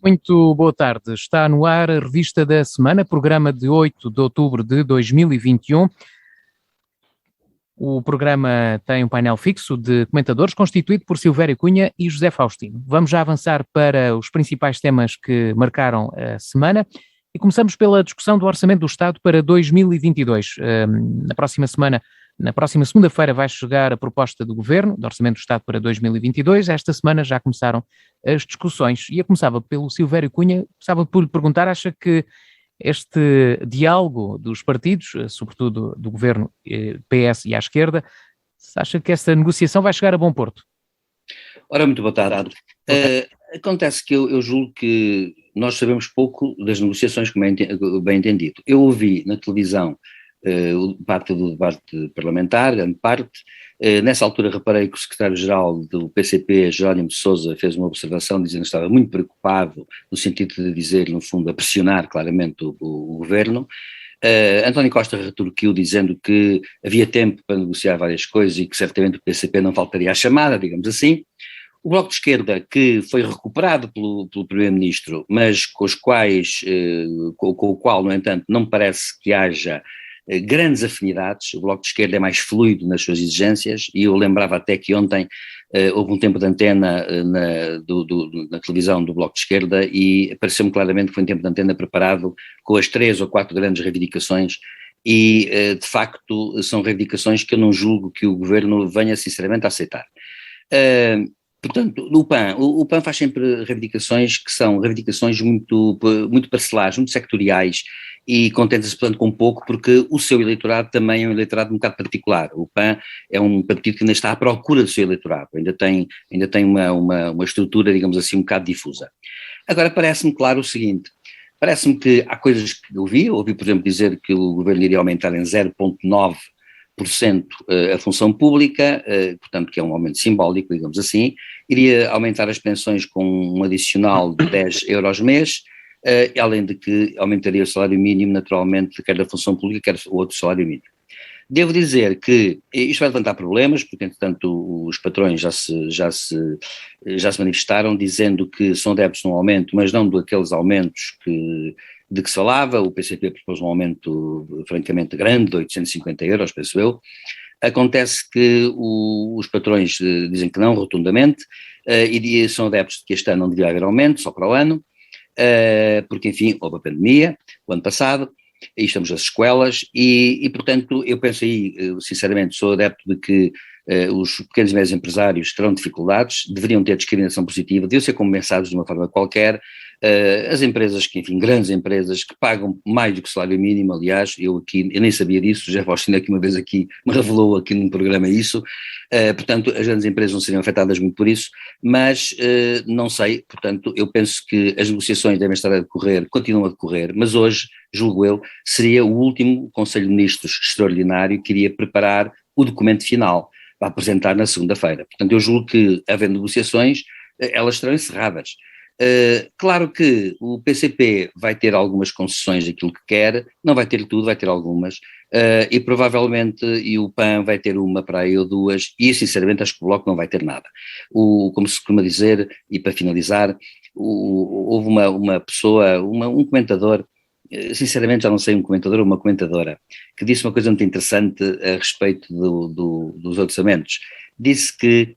Muito boa tarde. Está no ar a Revista da Semana, programa de 8 de outubro de 2021. O programa tem um painel fixo de comentadores constituído por Silvério Cunha e José Faustino. Vamos já avançar para os principais temas que marcaram a semana e começamos pela discussão do Orçamento do Estado para 2022. Na próxima segunda-feira vai chegar a proposta do Governo, do Orçamento do Estado para 2022. Esta semana já começaram as discussões e eu começava pelo Silvério Cunha, começava por lhe perguntar, acha que este diálogo dos partidos, sobretudo do Governo PS e à esquerda, acha que essa negociação vai chegar a bom porto? Ora, muito boa tarde. Acontece que eu julgo que nós sabemos pouco das negociações, como é bem entendido. Eu ouvi na televisão parte do debate parlamentar, grande parte. Nessa altura reparei que o secretário-geral do PCP, Jerónimo de Sousa, fez uma observação dizendo que estava muito preocupado, no sentido de dizer, no fundo, a pressionar claramente o governo. António Costa retorquiu dizendo que havia tempo para negociar várias coisas e que certamente o PCP não faltaria à chamada, digamos assim. O Bloco de Esquerda, que foi recuperado pelo Primeiro-Ministro, mas com o qual, no entanto, não parece que haja grandes afinidades. O Bloco de Esquerda é mais fluido nas suas exigências e eu lembrava até que ontem houve um tempo de antena na televisão do Bloco de Esquerda e pareceu-me claramente que foi um tempo de antena preparado com as 3 ou 4 grandes reivindicações e de facto são reivindicações que eu não julgo que o Governo venha sinceramente a aceitar. Portanto, o PAN faz sempre reivindicações que são reivindicações muito parcelares, muito sectoriais e contenta-se, portanto, com pouco, porque o seu eleitorado também é um eleitorado um bocado particular. O PAN é um partido que ainda está à procura do seu eleitorado, ainda tem uma estrutura, digamos assim, um bocado difusa. Agora, parece-me claro o seguinte, parece-me que há coisas que ouvi, por exemplo, dizer que o governo iria aumentar em 0,9% a função pública, portanto que é um aumento simbólico, digamos assim, iria aumentar as pensões com um adicional de 10 euros mês, além de que aumentaria o salário mínimo naturalmente, quer da função pública, quer o outro salário mínimo. Devo dizer que isto vai levantar problemas, porque entretanto os patrões já se manifestaram dizendo que são adeptos de um aumento, mas não daqueles aumentos de que se falava. O PCP propôs um aumento francamente grande, de 850 euros, penso eu. Acontece que os patrões dizem que não, rotundamente, e são adeptos de que este ano não devia haver aumento, só para o ano, porque enfim, houve a pandemia, o ano passado, e estamos nas escolas, e portanto eu penso aí, sinceramente, sou adepto de que os pequenos e médios empresários terão dificuldades, deveriam ter discriminação positiva, deviam ser compensados de uma forma qualquer. As empresas que, enfim, grandes empresas que pagam mais do que o salário mínimo, aliás, eu nem sabia disso, já Faustino aqui uma vez aqui me revelou aqui num programa isso, portanto as grandes empresas não seriam afetadas muito por isso, mas não sei, portanto eu penso que as negociações devem estar a decorrer, continuam a decorrer, mas hoje, julgo eu, seria o último Conselho de Ministros extraordinário que iria preparar o documento final para apresentar na segunda-feira. Portanto eu julgo que, havendo negociações, elas estarão encerradas. Claro que o PCP vai ter algumas concessões daquilo que quer, não vai ter tudo, vai ter algumas, e provavelmente o PAN vai ter uma para aí ou duas, e sinceramente acho que o Bloco não vai ter nada. Como se costuma dizer, e para finalizar, houve uma pessoa, um comentador, sinceramente já não sei, um comentador ou uma comentadora, que disse uma coisa muito interessante a respeito dos orçamentos. Disse que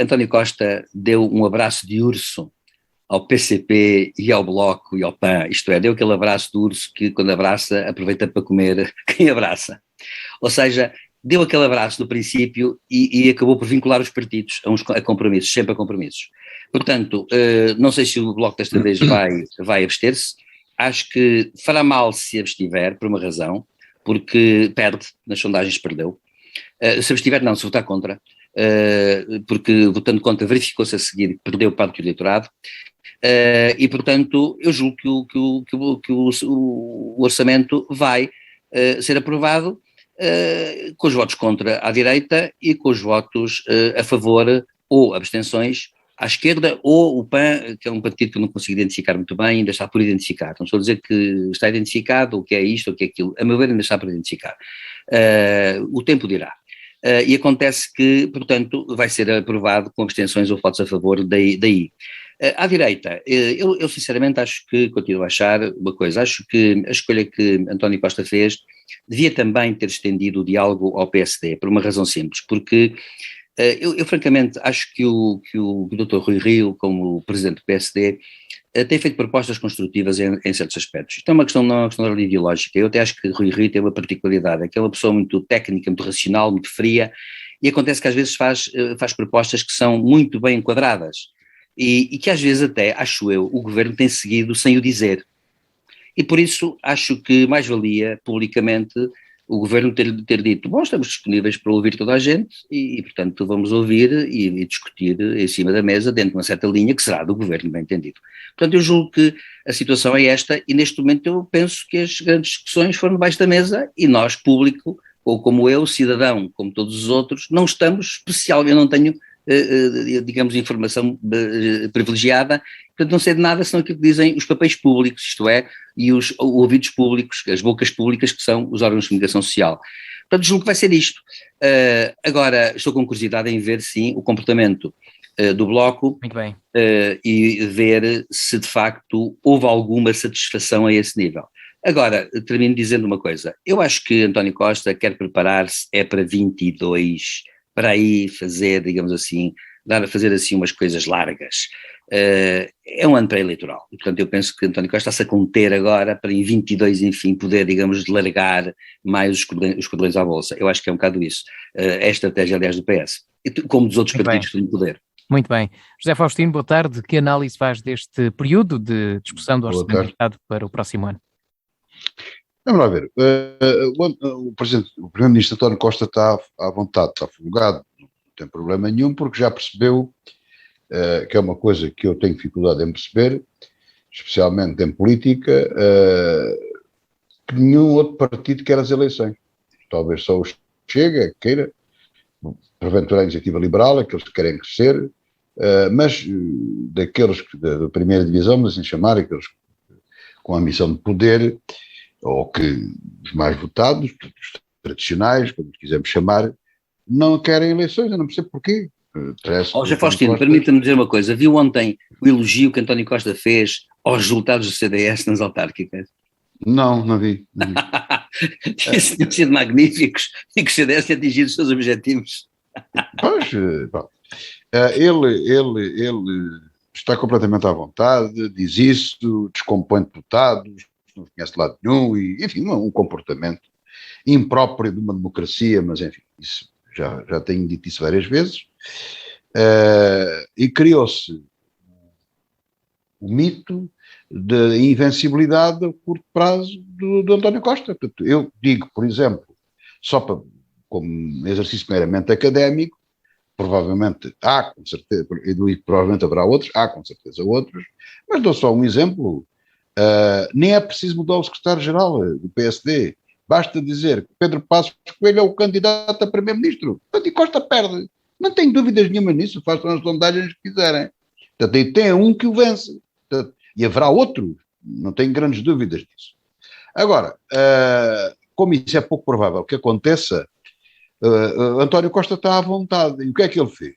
António Costa deu um abraço de urso ao PCP e ao Bloco e ao PAN, isto é, deu aquele abraço de urso que quando abraça aproveita para comer quem abraça. Ou seja, deu aquele abraço no princípio e acabou por vincular os partidos a compromissos, sempre a compromissos. Portanto, não sei se o Bloco desta vez vai abster-se, acho que fará mal se abstiver, por uma razão, porque perde, nas sondagens perdeu, se abstiver não, se votar contra, porque votando contra verificou-se a seguir que perdeu parte do eleitorado, e portanto eu julgo que o orçamento vai ser aprovado com os votos contra à direita e com os votos a favor ou abstenções à esquerda, ou o PAN, que é um partido que eu não consigo identificar muito bem, ainda está por identificar. Não estou a dizer que está identificado, o que é isto, o que é aquilo, a meu ver ainda está por identificar. O tempo dirá. E acontece que, portanto, vai ser aprovado com abstenções ou votos a favor daí. À direita, eu sinceramente continuo a achar uma coisa, acho que a escolha que António Costa fez devia também ter estendido o diálogo ao PSD, por uma razão simples, porque eu francamente acho que o Dr. Rui Rio, como presidente do PSD, tem feito propostas construtivas em certos aspectos. Isto é uma questão, não é uma questão ideológica. Eu até acho que Rui Rio tem uma particularidade, é que é uma pessoa muito técnica, muito racional, muito fria, e acontece que às vezes faz propostas que são muito bem enquadradas, e que às vezes até, acho eu, o governo tem seguido sem o dizer. E por isso acho que mais valia publicamente o governo ter dito, bom, estamos disponíveis para ouvir toda a gente portanto vamos ouvir e discutir em cima da mesa dentro de uma certa linha que será do governo, bem entendido. Portanto eu julgo que a situação é esta e neste momento eu penso que as grandes discussões foram debaixo da mesa e nós, público, ou como eu, cidadão, como todos os outros, não estamos especialmente, eu não tenho digamos, informação privilegiada, portanto não sei de nada senão aquilo que dizem os papéis públicos, isto é, e os ouvidos públicos, as bocas públicas que são os órgãos de comunicação social. Portanto, julgo que vai ser isto. Agora, estou com curiosidade em ver, sim, o comportamento do Bloco. Muito bem. E ver se de facto houve alguma satisfação a esse nível. Agora, termino dizendo uma coisa, eu acho que António Costa quer preparar-se para 22, para aí fazer, digamos assim, fazer assim umas coisas largas. É um ano pré-eleitoral, e portanto eu penso que António Costa está-se a conter agora para em 22, enfim, poder, digamos, largar mais os cordelões à bolsa. Eu acho que é um bocado isso. É a estratégia, aliás, do PS, como dos outros partidos que têm poder. Muito bem. José Faustino, boa tarde. Que análise faz deste período de discussão do Orçamento do Estado para o próximo ano? Vamos lá ver. O Primeiro-Ministro António Costa está à vontade, está folgado, não tem problema nenhum, porque já percebeu que é uma coisa que eu tenho dificuldade em perceber, especialmente em política, que nenhum outro partido quer as eleições. Talvez só o Chega queira, porventura a Iniciativa Liberal, aqueles que querem crescer, mas daqueles da primeira divisão, mas assim chamar, aqueles com a ambição de poder, ou que os mais votados, os tradicionais, como quisermos chamar, não querem eleições, eu não percebo porquê. José Faustino, permita-me dizer uma coisa, viu ontem o elogio que António Costa fez aos resultados do CDS nas autárquicas? Não vi. Tinham sido magníficos e que o CDS tinha atingido os seus objetivos. Pois, ele está completamente à vontade, diz isso, descompõe deputados, não conhece de lado nenhum, e, enfim, um comportamento impróprio de uma democracia, mas enfim, isso, já tenho dito isso várias vezes, e criou-se o mito da invencibilidade a curto prazo do António Costa. Portanto, eu digo, por exemplo, como exercício meramente académico, provavelmente há, com certeza, e provavelmente haverá outros, há com certeza outros, mas dou só um exemplo. Nem é preciso mudar o secretário-geral do PSD, basta dizer que Pedro Passos Coelho é o candidato a primeiro-ministro. Portanto, e Costa perde. Não tenho dúvidas nenhuma nisso, façam as sondagens que quiserem. Portanto, aí tem um que o vence. Portanto, e haverá outro, não tenho grandes dúvidas disso. Agora, como isso é pouco provável que aconteça, António Costa está à vontade. E o que é que ele fez?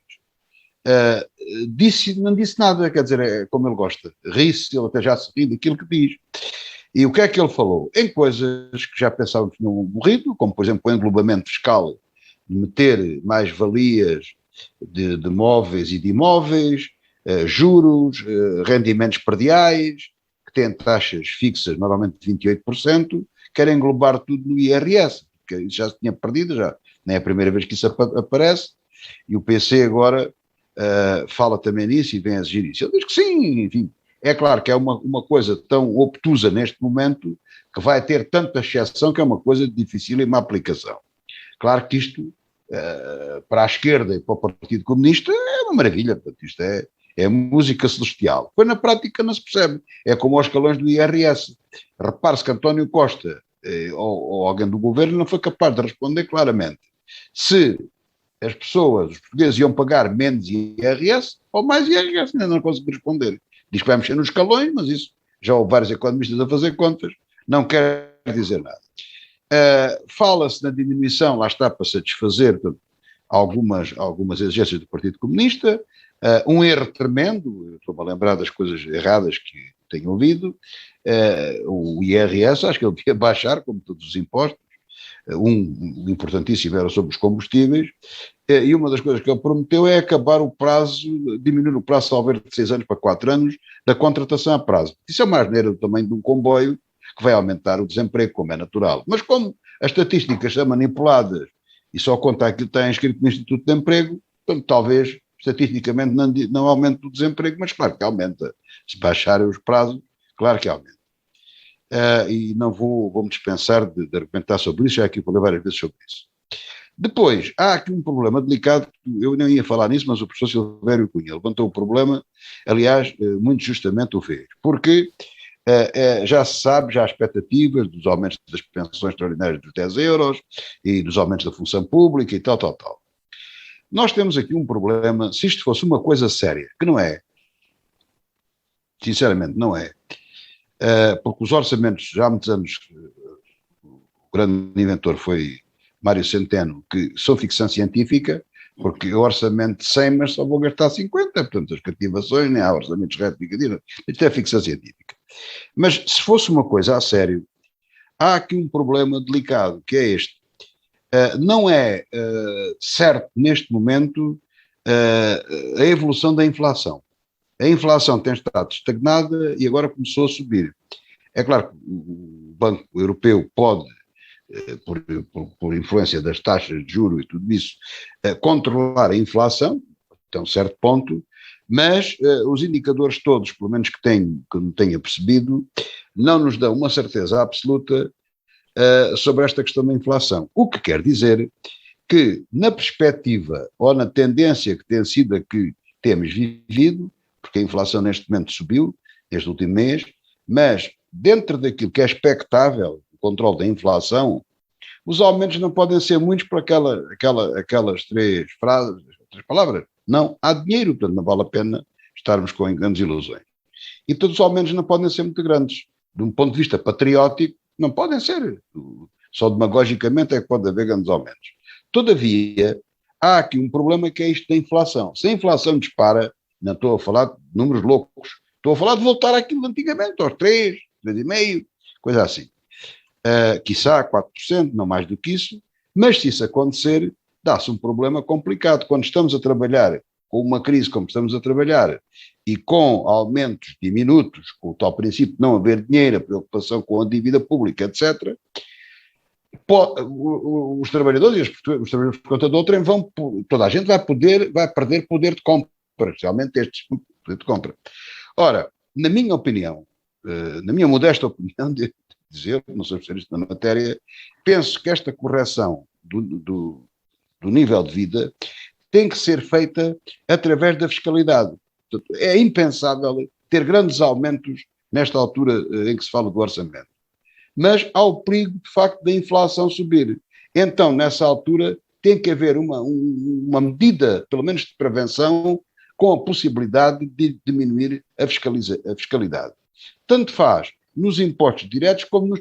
Não disse nada, quer dizer, é como ele gosta. Ri-se, ele até já se ri daquilo que diz. E o que é que ele falou? Em coisas que já pensávamos que tinham morrido, como por exemplo o englobamento fiscal, de meter mais valias de móveis e de imóveis, juros, rendimentos perdiais, que têm taxas fixas, normalmente de 28%, querem englobar tudo no IRS, porque isso já se tinha perdido, já não é a primeira vez que isso aparece, e o PC agora fala também nisso e vem a exigir isso. Ele diz que sim, enfim, é claro que é uma coisa tão obtusa neste momento que vai ter tanta exceção que é uma coisa de dificílima aplicação. Claro que isto, para a esquerda e para o Partido Comunista, é uma maravilha, portanto, isto é música celestial. Pois na prática não se percebe. É como aos escalões do IRS. Repare-se que António Costa ou alguém do governo não foi capaz de responder claramente se as pessoas, os portugueses, iam pagar menos IRS ou mais IRS. Ainda não conseguiu responder. Diz que vai mexer nos escalões, mas isso já houve vários economistas a fazer contas, não quer dizer nada. Fala-se na diminuição, lá está, para satisfazer algumas exigências do Partido Comunista, Um erro tremendo, estou-me a lembrar das coisas erradas que tenho ouvido, o IRS, acho que ele devia baixar, como todos os impostos, um importantíssimo era sobre os combustíveis, e uma das coisas que ele prometeu é acabar o prazo, diminuir o prazo talvez de 6 anos para 4 anos, da contratação a prazo. Isso é uma asneira do tamanho de um comboio, que vai aumentar o desemprego, como é natural. Mas como as estatísticas são manipuladas e só conta aquilo que está inscrito no Instituto de Emprego, portanto, talvez estatisticamente não aumente o desemprego, mas claro que aumenta. Se baixarem os prazos, claro que aumenta. E não vou-me dispensar de argumentar sobre isso, já aqui falei várias vezes sobre isso. Depois, há aqui um problema delicado, eu não ia falar nisso, mas o professor Silvério Cunha levantou o problema, aliás, muito justamente o fez, porque já se sabe, já há expectativas dos aumentos das pensões extraordinárias dos 10 euros e dos aumentos da função pública e tal. Nós temos aqui um problema, se isto fosse uma coisa séria, que não é, sinceramente não é, porque os orçamentos, já há muitos anos, o grande inventor foi Mário Centeno, que são ficção científica, porque o orçamento de 100, mas só vou gastar 50, portanto as cativações, nem há orçamentos retificativos, isto é ficção científica. Mas se fosse uma coisa a sério, há aqui um problema delicado, que é este. Não é certo neste momento a evolução da inflação. A inflação tem estado estagnada e agora começou a subir. É claro que o Banco Europeu pode, por influência das taxas de juros e tudo isso, controlar a inflação, até um certo ponto, mas os indicadores todos, pelo menos que não tenha percebido, não nos dão uma certeza absoluta sobre esta questão da inflação. O que quer dizer que, na perspectiva ou na tendência que tem sido a que temos vivido, porque a inflação neste momento subiu, este último mês, mas dentro daquilo que é expectável, o controle da inflação, os aumentos não podem ser muitos por aquelas três frases, três palavras. Não há dinheiro, portanto não vale a pena estarmos com grandes ilusões. E todos os aumentos não podem ser muito grandes. De um ponto de vista patriótico, não podem ser. Só demagogicamente é que pode haver grandes aumentos. Todavia, há aqui um problema que é isto da inflação. Se a inflação dispara, não estou a falar de números loucos, estou a falar de voltar àquilo de antigamente, aos 3, 3,5%, coisa assim. Quiçá 4%, não mais do que isso, mas se isso acontecer, dá-se um problema complicado. Quando estamos a trabalhar com uma crise como estamos a trabalhar e com aumentos diminutos, com o tal princípio de não haver dinheiro, a preocupação com a dívida pública, etc., os trabalhadores e os trabalhadores por conta de outrem toda a gente vai perder poder de compra, especialmente estes poder de compra. Ora, na minha opinião, na minha modesta opinião, de dizer, não sou especialista na matéria, penso que esta correção do nível de vida tem que ser feita através da fiscalidade. Portanto, é impensável ter grandes aumentos nesta altura em que se fala do orçamento. Mas há o perigo, de facto, da inflação subir. Então, nessa altura, tem que haver uma medida, pelo menos de prevenção, com a possibilidade de diminuir a fiscalidade. Tanto faz nos impostos diretos como nos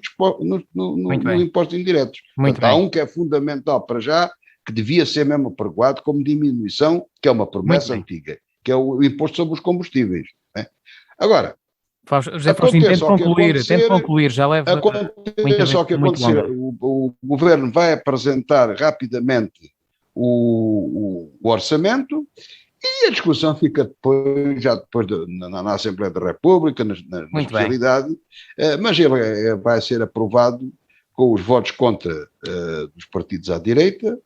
impostos indiretos. Portanto, há um que é fundamental para já, que devia ser mesmo apregoado como diminuição, que é uma promessa antiga, que é o imposto sobre os combustíveis. Né? Agora, José Faustino, tente concluir, já leva só que acontecer, o Governo vai apresentar rapidamente o orçamento e a discussão fica depois na Assembleia da República, na especialidade, mas ele vai ser aprovado com os votos contra dos partidos à direita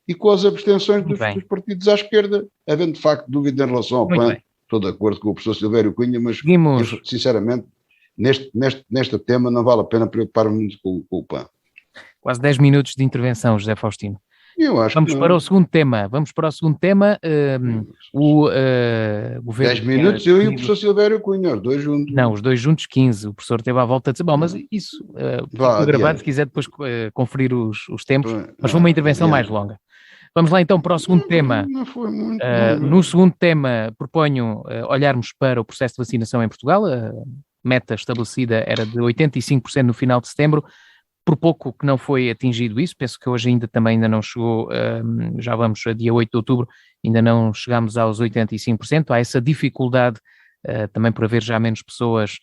e com as abstenções dos partidos à esquerda, havendo de facto dúvida em relação ao PAN. Estou de acordo com o professor Silvério Cunha, mas eu, sinceramente, neste tema não vale a pena preocupar-me muito com o PAN. Quase 10 minutos de intervenção, José Faustino. Eu acho Vamos para o segundo tema. O governo... 10 minutos, eu e o professor Silvério Cunha, os dois juntos. Não, os dois juntos 15. O professor teve à volta de dizer, bom, mas isso, ficou gravado, se quiser depois conferir os tempos, mas foi uma intervenção mais longa. Vamos lá então para o segundo tema. Não foi muito. No segundo tema, proponho olharmos para o processo de vacinação em Portugal. A meta estabelecida era de 85% no final de setembro. por pouco que não foi atingido isso, penso que hoje ainda não chegou, já vamos a dia 8 de outubro, ainda não chegamos aos 85%, há essa dificuldade, também por haver já menos pessoas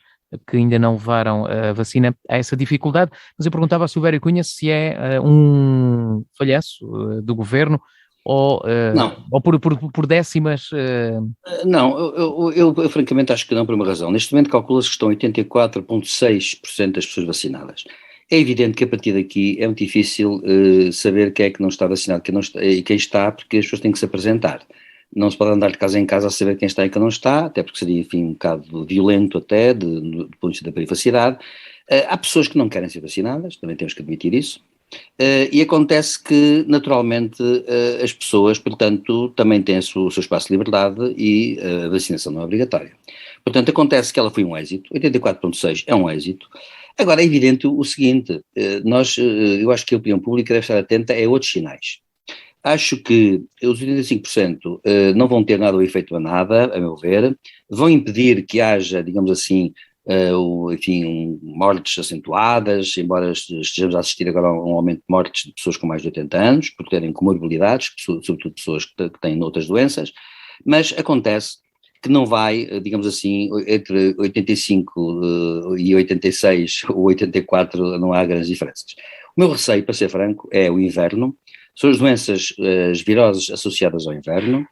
que ainda não levaram a vacina, há essa dificuldade, mas eu perguntava ao Silvério Cunha se é um falhanço do governo ou por décimas... Não, eu francamente acho que não, por uma razão. Neste momento calcula-se que estão 84,6% das pessoas vacinadas. É evidente que a partir daqui é muito difícil saber quem é que não está vacinado e quem está, porque as pessoas têm que se apresentar. Não se pode andar de casa em casa a saber quem está e quem não está, até porque seria, enfim, um bocado violento até, do ponto de vista da privacidade. Há pessoas que não querem ser vacinadas, também temos que admitir isso. E acontece que, naturalmente, as pessoas, portanto, também têm o seu espaço de liberdade e a vacinação não é obrigatória. Portanto, acontece que ela foi um êxito, 84,6 é um êxito. Agora, é evidente o seguinte, eu acho que a opinião pública deve estar atenta a outros sinais. Acho que os 85% não vão ter nada ou efeito a nada, a meu ver, vão impedir que haja, digamos assim, mortes acentuadas, embora estejamos a assistir agora a um aumento de mortes de pessoas com mais de 80 anos, por terem comorbilidades, sobretudo pessoas que têm outras doenças, mas acontece que não vai, digamos assim, entre 85 e 86 ou 84 não há grandes diferenças. O meu receio, para ser franco, é o inverno, são as doenças, as viroses associadas ao inverno.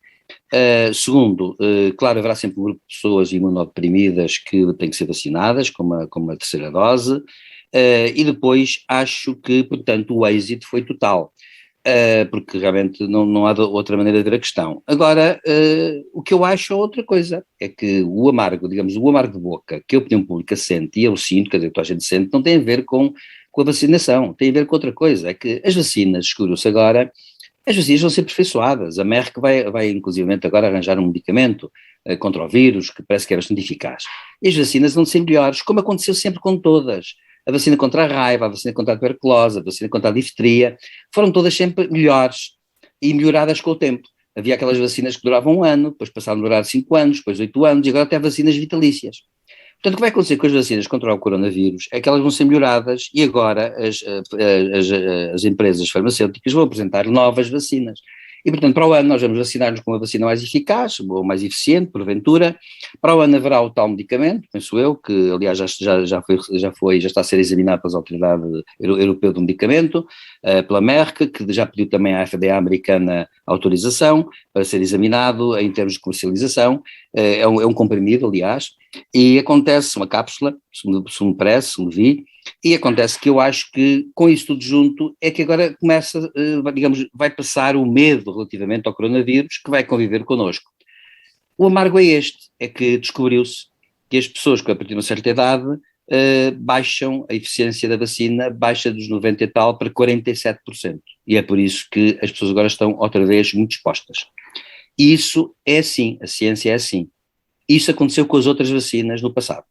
Segundo, claro, haverá sempre um grupo de pessoas imunodeprimidas que têm que ser vacinadas com uma terceira dose, e depois acho que, portanto, o êxito foi total, porque realmente não há outra maneira de ver a questão. Agora, o que eu acho é outra coisa, é que o amargo, digamos, o amargo de boca que a opinião pública sente, e eu sinto, quer dizer, que toda a gente sente, não tem a ver com a vacinação, tem a ver com outra coisa, é que as vacinas, descobriu-se agora, as vacinas vão ser aperfeiçoadas. A Merck vai inclusivamente agora arranjar um medicamento contra o vírus que parece que é bastante eficaz. E as vacinas vão ser melhores, como aconteceu sempre com todas. A vacina contra a raiva, a vacina contra a tuberculose, a vacina contra a difteria, foram todas sempre melhores e melhoradas com o tempo. Havia aquelas vacinas que duravam 1 ano, depois passaram a durar 5 anos, depois 8 anos, e agora até vacinas vitalícias. Portanto, o que vai acontecer com as vacinas contra o coronavírus é que elas vão ser melhoradas e agora as empresas farmacêuticas vão apresentar novas vacinas. E, portanto, para o ano nós vamos vacinar-nos com uma vacina mais eficaz, ou mais eficiente, porventura. Para o ano haverá o tal medicamento, penso eu, que aliás já está a ser examinado pela Autoridade Europeia do Medicamento, pela Merck, que já pediu também à FDA americana autorização para ser examinado em termos de comercialização. É um comprimido, aliás, e acontece uma cápsula, se me parece, se me vi, e acontece que eu acho que com isso tudo junto é que agora começa, digamos, vai passar o medo relativamente ao coronavírus que vai conviver connosco. O amargo é este, é que descobriu-se que as pessoas que a partir de uma certa idade baixam a eficiência da vacina, baixa dos 90 e tal para 47%, e é por isso que as pessoas agora estão outra vez muito expostas. E isso é assim, a ciência é assim. Isso aconteceu com as outras vacinas no passado.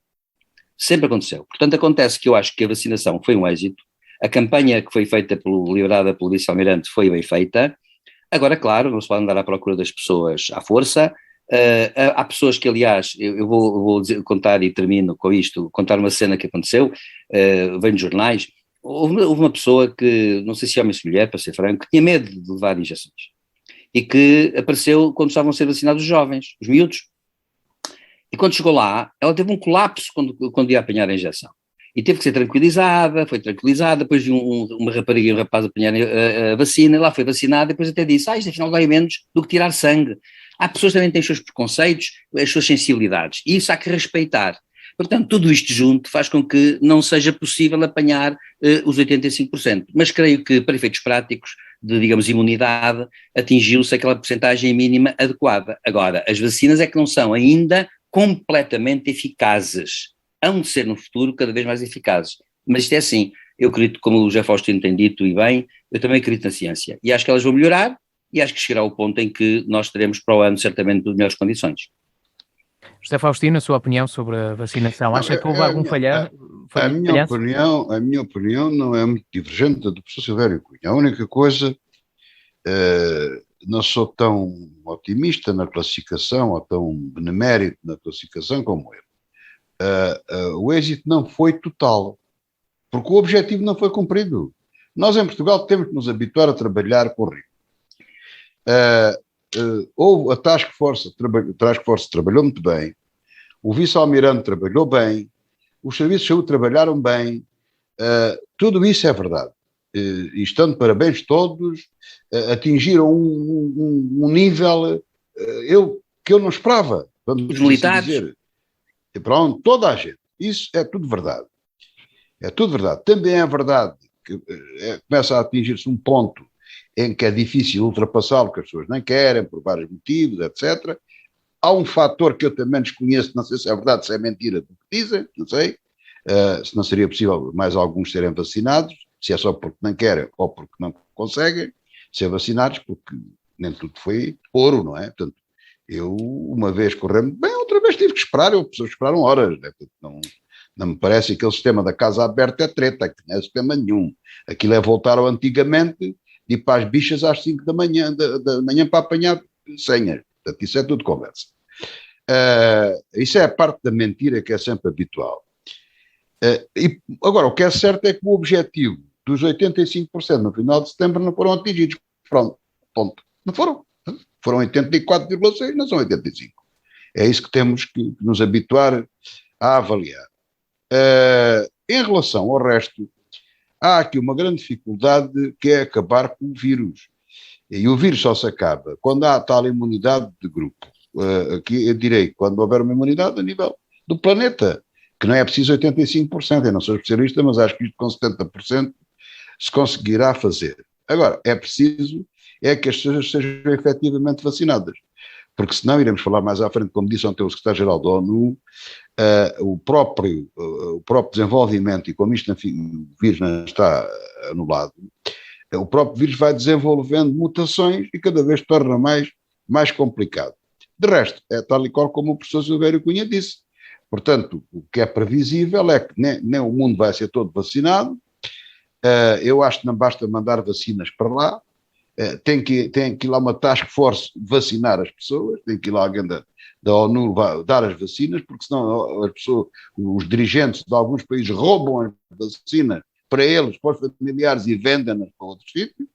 Sempre aconteceu. Portanto, acontece que eu acho que a vacinação foi um êxito, a campanha que foi feita liderada pelo vice-almirante foi bem feita. Agora, claro, não se pode andar à procura das pessoas à força. Há pessoas que, aliás, eu vou contar e termino com isto, contar uma cena que aconteceu, vem nos jornais. Houve uma pessoa que, não sei se é homem ou se mulher, para ser franco, que tinha medo de levar injeções. E que apareceu quando estavam a ser vacinados os jovens, os miúdos. E quando chegou lá, ela teve um colapso quando ia apanhar a injeção. E teve que ser tranquilizada, foi tranquilizada, depois viu uma rapariga e um rapaz apanhar a vacina, e lá foi vacinada, e depois até disse, isto afinal dói menos do que tirar sangue. Há pessoas que também têm os seus preconceitos, as suas sensibilidades, e isso há que respeitar. Portanto, tudo isto junto faz com que não seja possível apanhar os 85%. Mas creio que, para efeitos práticos, de, digamos, imunidade, atingiu-se aquela percentagem mínima adequada. Agora, as vacinas é que não são ainda completamente eficazes, hão de ser no futuro cada vez mais eficazes, mas isto é assim, eu acredito, como o José Faustino tem dito e bem, eu também acredito na ciência, e acho que elas vão melhorar, e acho que chegará ao ponto em que nós teremos para o ano certamente de melhores condições. José Faustino, a sua opinião sobre a vacinação, acha que houve algum falhanço? A minha opinião não é muito divergente da do professor Silvério Cunha. A única coisa, não sou tão otimista na classificação ou tão benemérito na classificação como ele. O êxito não foi total. porque o objetivo não foi cumprido. Nós em Portugal temos que nos habituar a trabalhar com ritmo. Houve a Task Force trabalhou muito bem, o vice-almirante trabalhou bem, os serviços de saúde trabalharam bem, tudo isso é verdade. E estão de parabéns todos, atingiram um nível que eu não esperava. Os militares. Dizer. Pronto, toda a gente. Isso é tudo verdade. É tudo verdade. Também é verdade que começa a atingir-se um ponto em que é difícil ultrapassá-lo, que as pessoas nem querem, por vários motivos, etc. Há um fator que eu também desconheço, não sei se é verdade, se é mentira do que dizem, não sei, se não seria possível mais alguns serem vacinados, se é só porque não querem ou porque não conseguem ser vacinados, porque nem tudo foi ouro, não é? Portanto, eu uma vez correndo bem, outra vez tive que esperar, as pessoas esperaram horas, né? Não me parece que aquele sistema da casa aberta é treta, que não é sistema nenhum. Aquilo é voltar ao antigamente, de ir para as bichas às 5 da manhã para apanhar senhas. Portanto, isso é tudo conversa. Isso é a parte da mentira que é sempre habitual. E agora, o que é certo é que o objetivo dos 85% no final de setembro não foram atingidos. Pronto, ponto. Não foram. Foram 84,6%, não são 85%. É isso que temos que nos habituar a avaliar. Em relação ao resto, há aqui uma grande dificuldade que é acabar com o vírus. E o vírus só se acaba quando há tal imunidade de grupo. Aqui eu direi, quando houver uma imunidade a nível do planeta, que não é preciso 85%, eu não sou especialista, mas acho que isto com 70% se conseguirá fazer. Agora, é preciso que as pessoas sejam efetivamente vacinadas, porque senão iremos falar mais à frente, como disse ontem o secretário-geral da ONU, o próprio desenvolvimento, e como isto, enfim, o vírus não está anulado, o próprio vírus vai desenvolvendo mutações e cada vez torna mais complicado. De resto, é tal e qual como o professor Silvério Cunha disse. Portanto, o que é previsível é que nem o mundo vai ser todo vacinado. Eu acho que não basta mandar vacinas para lá. Tem que ir lá uma task force vacinar as pessoas, tem que ir lá alguém da ONU dar as vacinas, porque senão as pessoas, os dirigentes de alguns países roubam as vacinas para eles, para os familiares, e vendem-nas para outros sítios,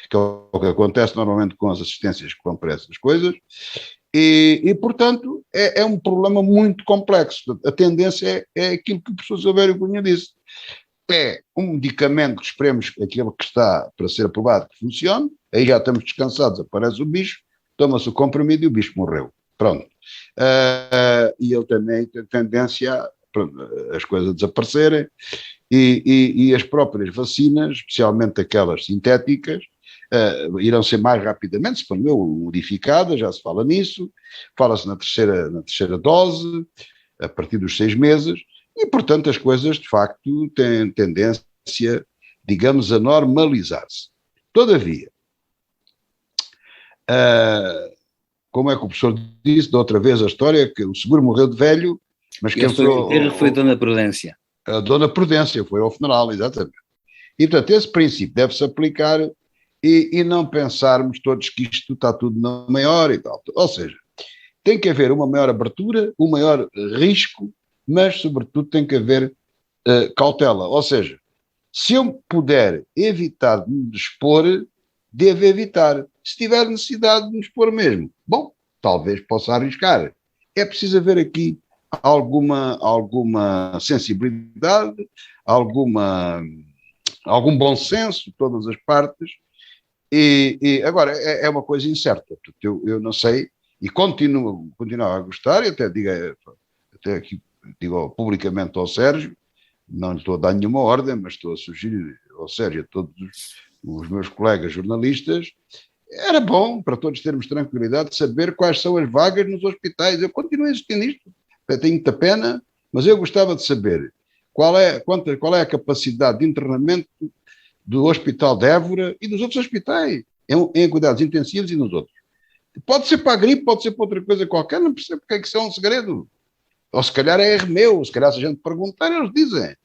que é o que acontece normalmente com as assistências que vão para essas coisas. E portanto, é um problema muito complexo. A tendência é aquilo que o professor Silvério Cunha disse. É um medicamento que esperemos aquele que está para ser aprovado que funcione, aí já estamos descansados, aparece o bicho, toma-se o comprimido e o bicho morreu. Pronto. E ele também tem tendência a as coisas desaparecerem e as próprias vacinas, especialmente aquelas sintéticas, irão ser mais rapidamente, se for modificadas, já se fala nisso, fala-se na terceira dose, a partir dos 6 meses, e portanto as coisas de facto têm tendência, digamos, a normalizar-se. Todavia, como é que o professor disse da outra vez a história, que o seguro morreu de velho, mas quem foi Dona Prudência. A Dona Prudência foi ao funeral, exatamente. E portanto esse princípio deve-se aplicar e não pensarmos todos que isto está tudo na maior e tal. Ou seja, tem que haver uma maior abertura, um maior risco, mas sobretudo tem que haver cautela. Ou seja, se eu puder evitar de me expor, devo evitar. Se tiver necessidade de me expor mesmo, bom, talvez possa arriscar. É preciso haver aqui alguma sensibilidade, algum bom senso de todas as partes, e agora é uma coisa incerta. Eu não sei, e continuo a gostar, e até aqui digo publicamente ao Sérgio, não lhe estou a dar nenhuma ordem, mas estou a sugerir ao Sérgio e a todos os meus colegas jornalistas, era bom para todos termos tranquilidade de saber quais são as vagas nos hospitais. Eu continuo a insistir nisto, tenho muita pena, mas eu gostava de saber qual é a capacidade de internamento do Hospital de Évora e dos outros hospitais, em cuidados intensivos e nos outros. Pode ser para a gripe, pode ser para outra coisa qualquer, não percebo porque é que isso é um segredo. Ou se calhar é erro meu, se calhar se a gente perguntar, eles dizem.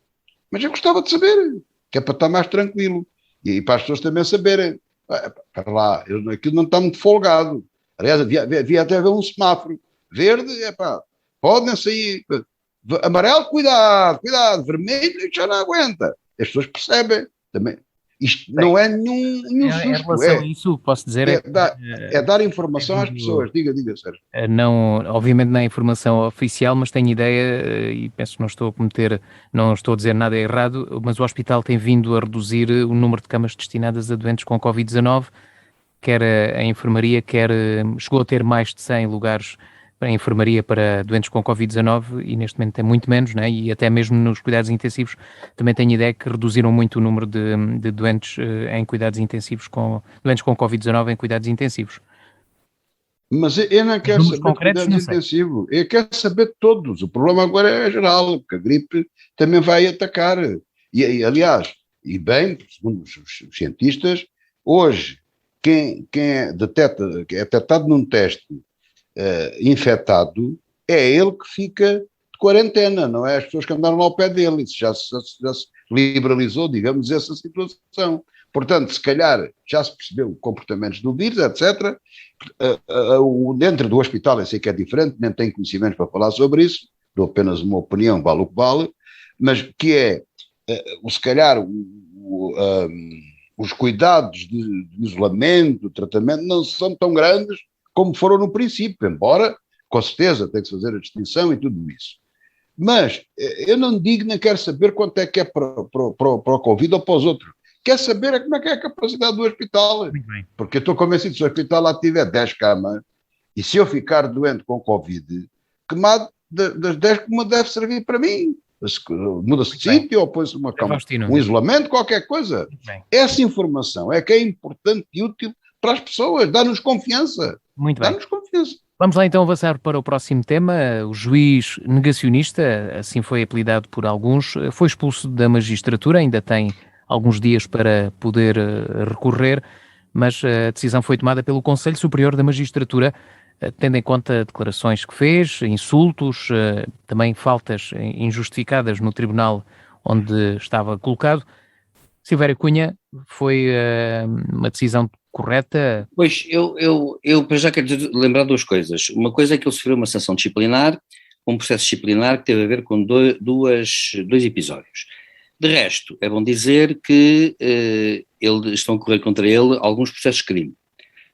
Mas eu gostava de saber, que é para estar mais tranquilo. E para as pessoas também saberem. Para lá, aquilo não está muito folgado. Aliás, havia até haver um semáforo. Verde, podem sair. Amarelo, cuidado. Vermelho, já não aguenta. as pessoas percebem também. Isto não é nenhum susto. Em relação a isso, posso dizer é dar informação às pessoas. Diga, Sérgio. Não, obviamente não é informação oficial, mas tenho ideia, e penso que não estou a dizer nada errado, mas o hospital tem vindo a reduzir o número de camas destinadas a doentes com Covid-19, quer a enfermaria, chegou a ter mais de 100 lugares para a enfermaria para doentes com Covid-19 e neste momento tem muito menos, né? E até mesmo nos cuidados intensivos também tenho ideia que reduziram muito o número de doentes em cuidados intensivos, doentes com Covid-19 em cuidados intensivos. Mas eu não quero saber de cuidados intensivos, eu quero saber de todos. O problema agora é geral, porque a gripe também vai atacar. E aliás, segundo os cientistas, hoje quem é detectado num teste infectado, é ele que fica de quarentena, não é as pessoas que andaram ao pé dele. Isso já se liberalizou, digamos, essa situação. Portanto, se calhar já se percebeu comportamentos do vírus, etc. Dentro do hospital eu sei que é diferente, nem tenho conhecimentos para falar sobre isso, dou apenas uma opinião, vale o que vale, mas que é, se calhar, os cuidados de isolamento, de tratamento, não são tão grandes como foram no princípio, embora, com certeza, tem que fazer a distinção e tudo isso. Mas eu não digo, nem quero saber quanto é que é para o Covid ou para os outros. Quero saber como é que é a capacidade do hospital. Porque eu estou convencido que se o hospital lá tiver 10 camas, e se eu ficar doente com Covid, das 10 que uma deve servir para mim. Muda-se de sítio ou põe-se uma cama, um isolamento, qualquer coisa. Essa informação é que é importante e útil para as pessoas, dá-nos confiança. Muito bem. Dá-nos confiança. Vamos lá então avançar para o próximo tema. O juiz negacionista, assim foi apelidado por alguns, foi expulso da magistratura, ainda tem alguns dias para poder recorrer, mas a decisão foi tomada pelo Conselho Superior da Magistratura, tendo em conta declarações que fez, insultos, também faltas injustificadas no tribunal onde estava colocado. Silvério Cunha, foi uma decisão correta? Pois, eu já quero lembrar duas coisas. Uma coisa é que ele sofreu uma sanção disciplinar, um processo disciplinar que teve a ver com dois episódios. De resto, é bom dizer que estão a correr contra ele alguns processos de crime.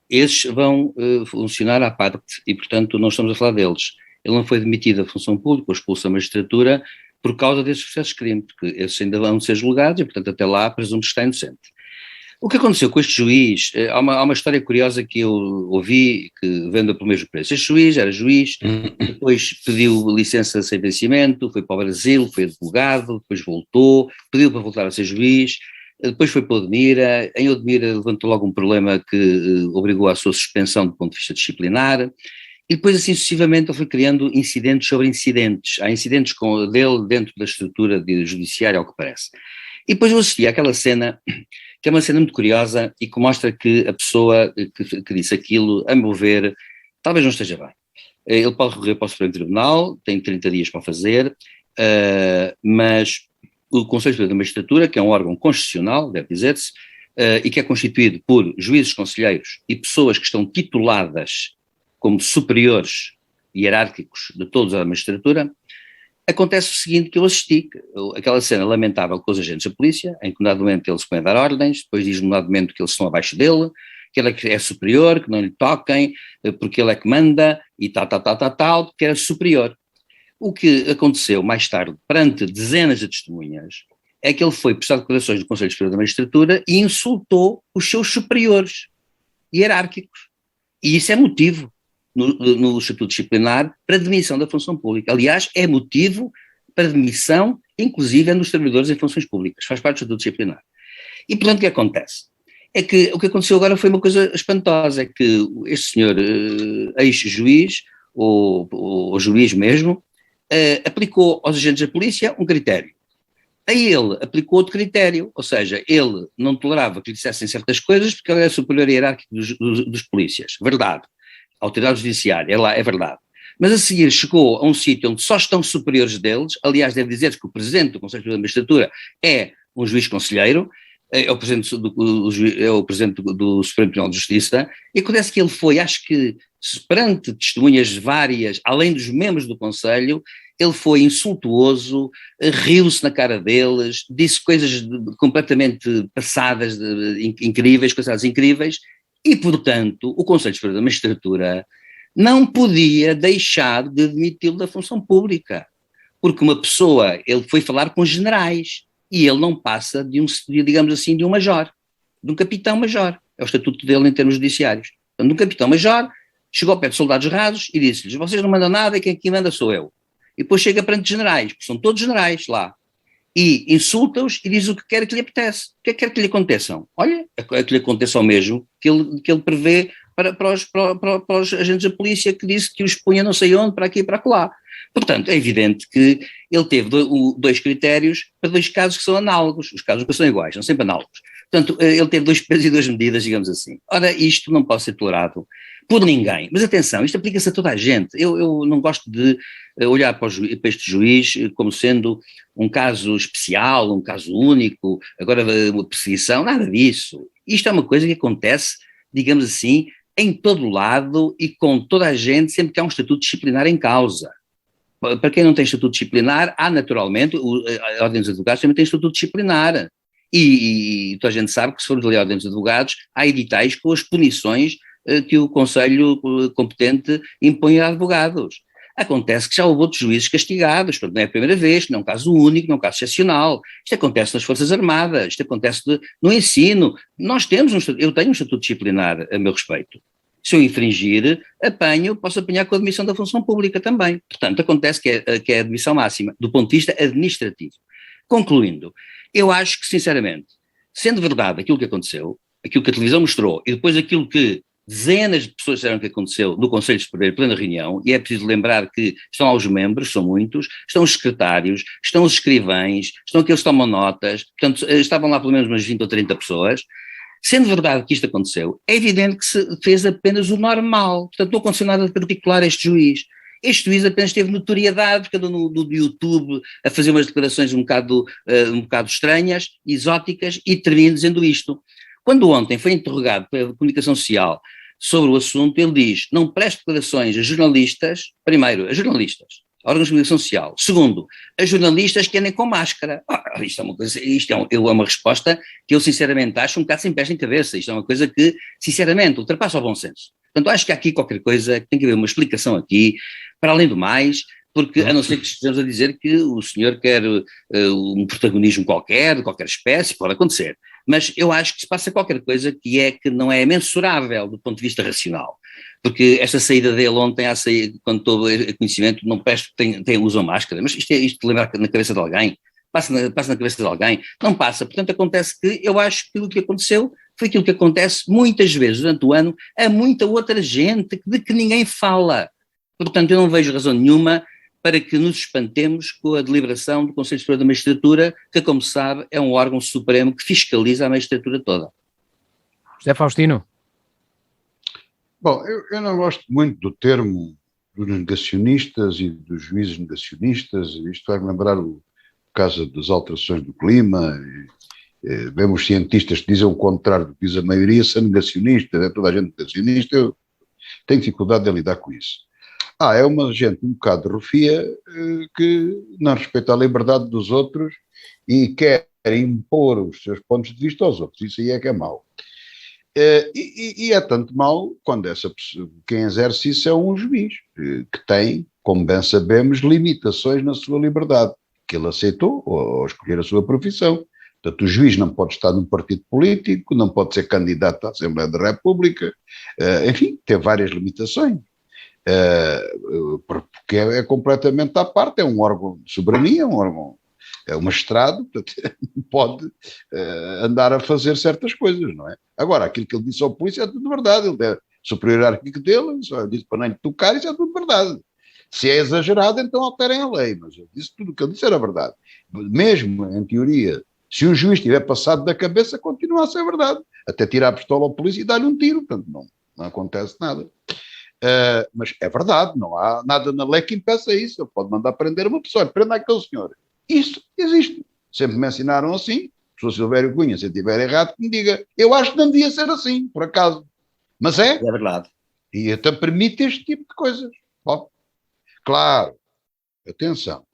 Esses vão funcionar à parte e, portanto, não estamos a falar deles. Ele não foi demitido da função pública ou expulso da magistratura por causa desses processos de crime, porque esses ainda vão ser julgados e, portanto, até lá presumo que está inocente. O que aconteceu com este juiz, há uma história curiosa que eu ouvi, que vendo pelo mesmo preço. Este juiz era juiz, depois pediu licença sem vencimento, foi para o Brasil, foi advogado, depois voltou, pediu para voltar a ser juiz, depois foi para Odmira, em Odmira levantou logo um problema que obrigou à sua suspensão do ponto de vista disciplinar, e depois assim sucessivamente ele foi criando incidentes sobre incidentes. Há incidentes dele dentro da estrutura judiciária, ao que parece. E depois eu assisti àquela cena, que é uma cena muito curiosa e que mostra que a pessoa que disse aquilo, a meu ver, talvez não esteja bem. Ele pode recorrer para o Supremo Tribunal, tem 30 dias para fazer, mas o Conselho Superior da Magistratura, que é um órgão constitucional, deve dizer-se, e que é constituído por juízes, conselheiros e pessoas que estão tituladas como superiores hierárquicos de todos a magistratura, acontece o seguinte que eu assisti, aquela cena lamentável com os agentes da polícia, em que nomeadamente eles põem a dar ordens, depois diz nomeadamente que eles estão abaixo dele, que ele é superior, que não lhe toquem, porque ele é que manda, e tal, que era superior. O que aconteceu mais tarde, perante dezenas de testemunhas, é que ele foi prestar declarações do Conselho Superior da Magistratura e insultou os seus superiores hierárquicos. E isso é motivo no Estatuto Disciplinar para demissão da função pública. Aliás, é motivo para demissão, inclusive, dos trabalhadores em funções públicas. Faz parte do Estatuto Disciplinar. E, portanto, o que acontece? É que o que aconteceu agora foi uma coisa espantosa, é que este senhor ex-juiz, ou juiz mesmo, aplicou aos agentes da polícia um critério. A ele aplicou outro critério, ou seja, ele não tolerava que lhe dissessem certas coisas porque ele era superior hierárquico dos polícias. Verdade. A autoridade judiciária, é verdade. Mas a seguir chegou a um sítio onde só estão superiores deles, aliás, deve dizer-se que o presidente do Conselho Superior da Magistratura é um juiz conselheiro, é o presidente do Supremo Tribunal de Justiça, e acontece que ele foi, acho que perante testemunhas várias, além dos membros do Conselho, ele foi insultuoso, riu-se na cara deles, disse coisas completamente passadas, incríveis, coisas incríveis, e, portanto, o Conselho Superior da Magistratura não podia deixar de admiti-lo da função pública, porque uma pessoa, ele foi falar com generais, e ele não passa digamos assim, de um major, de um capitão-major, é o estatuto dele em termos judiciários. Portanto, um capitão-major chegou ao pé de soldados rasos e disse-lhes, vocês não mandam nada, quem aqui manda sou eu. E depois chega perante generais, porque são todos generais lá, e insulta-os e diz o que quer que lhe apetece. O que é que quer que lhe aconteçam? Olha, é que lhe aconteça o mesmo que ele prevê para os agentes da polícia, que disse que os punha não sei onde, para aqui e para lá. Portanto, é evidente que ele teve dois critérios para dois casos que são análogos. Os casos nunca são iguais, são sempre análogos. Portanto, ele teve dois pesos e duas medidas, digamos assim. Ora, isto não pode ser tolerado por ninguém. Mas atenção, isto aplica-se a toda a gente. Eu não gosto de olhar para este juiz como sendo um caso especial, um caso único, agora uma perseguição, nada disso. Isto é uma coisa que acontece, digamos assim, em todo lado e com toda a gente, sempre que há um estatuto disciplinar em causa. Para quem não tem estatuto disciplinar, há naturalmente, a Ordem dos Advogados também tem estatuto disciplinar. E toda a gente sabe que, se for de lei a Ordem dos Advogados, há editais com as punições que o Conselho competente impõe a advogados. Acontece que já houve outros juízes castigados, portanto não é a primeira vez, não é um caso único, não é um caso excepcional. Isto acontece nas Forças Armadas, isto acontece no ensino. Eu tenho um estatuto disciplinar a meu respeito. Se eu infringir, posso apanhar com a admissão da função pública também. Portanto, acontece que é a admissão máxima, do ponto de vista administrativo. Concluindo, eu acho que, sinceramente, sendo verdade aquilo que aconteceu, aquilo que a televisão mostrou, e depois aquilo que dezenas de pessoas disseram que aconteceu no Conselho Superior, em plena reunião, e é preciso lembrar que estão lá os membros, são muitos, estão os secretários, estão os escrivães, estão aqueles que tomam notas, portanto, estavam lá pelo menos umas 20 ou 30 pessoas. Sendo verdade que isto aconteceu, é evidente que se fez apenas o normal, portanto não aconteceu nada de particular a este juiz. Este juiz apenas teve notoriedade, porque andou no YouTube a fazer umas declarações um bocado estranhas, exóticas, e termina dizendo isto. Quando ontem foi interrogado pela comunicação social sobre o assunto, ele diz, não preste declarações a jornalistas, primeiro, a jornalistas, órgãos de comunicação social. Segundo, a jornalistas que andem com máscara. Isto é uma coisa, é uma resposta que eu sinceramente acho um bocado sem pés nem cabeça. Isto é uma coisa que, sinceramente, ultrapassa o bom senso. Portanto, acho que há aqui qualquer coisa, que tem que haver uma explicação aqui, para além do mais, porque a não ser que estejamos a dizer que o senhor quer um protagonismo qualquer, de qualquer espécie, pode acontecer. Mas eu acho que se passa qualquer coisa que não é mensurável do ponto de vista racional. Porque esta saída dele ontem, quando estou a conhecimento, não parece que usam máscara, mas isto lembra na cabeça de alguém? Passa na cabeça de alguém? Não passa. Portanto, acontece que eu acho que o que aconteceu foi aquilo que acontece muitas vezes durante o ano a muita outra gente de que ninguém fala. Portanto, eu não vejo razão nenhuma para que nos espantemos com a deliberação do Conselho Superior da Magistratura, que, como se sabe, é um órgão supremo que fiscaliza a magistratura toda. José Faustino. Bom, eu não gosto muito do termo dos negacionistas e dos juízes negacionistas. Isto vai-me lembrar o caso das alterações do clima. Vemos cientistas que dizem o contrário do que diz a maioria, são negacionistas, é toda a gente negacionista. Eu tenho dificuldade de lidar com isso. É uma gente um bocado rufia que não respeita a liberdade dos outros e quer impor os seus pontos de vista aos outros. Isso aí é que é mau. E é tanto mau quando quem exerce isso é um juiz, que tem, como bem sabemos, limitações na sua liberdade, que ele aceitou ao escolher a sua profissão. Portanto, o juiz não pode estar num partido político, não pode ser candidato à Assembleia da República, enfim, tem várias limitações. Porque é completamente à parte, é um órgão de soberania, é um magistrado, portanto, não pode andar a fazer certas coisas, não é? Agora, aquilo que ele disse ao polícia é tudo verdade, ele é superior hierárquico dele, só disse para não lhe tocar, isso é tudo verdade. Se é exagerado, então alterem a lei, mas ele disse tudo o que ele disse era verdade. Mesmo, em teoria, se um juiz estiver passado da cabeça, continua a ser verdade. Até tirar a pistola ao polícia e dar-lhe um tiro, portanto, não acontece nada. Mas é verdade, não há nada na lei que impeça isso. Ele pode mandar prender uma pessoa, prenda aquele senhor. Isso existe. Sempre me ensinaram assim. Se o Silvério Cunha, se eu estiver errado, que me diga. Eu acho que não devia ser assim, por acaso. Mas é. É verdade. E até permite este tipo de coisas. Bom, claro, atenção,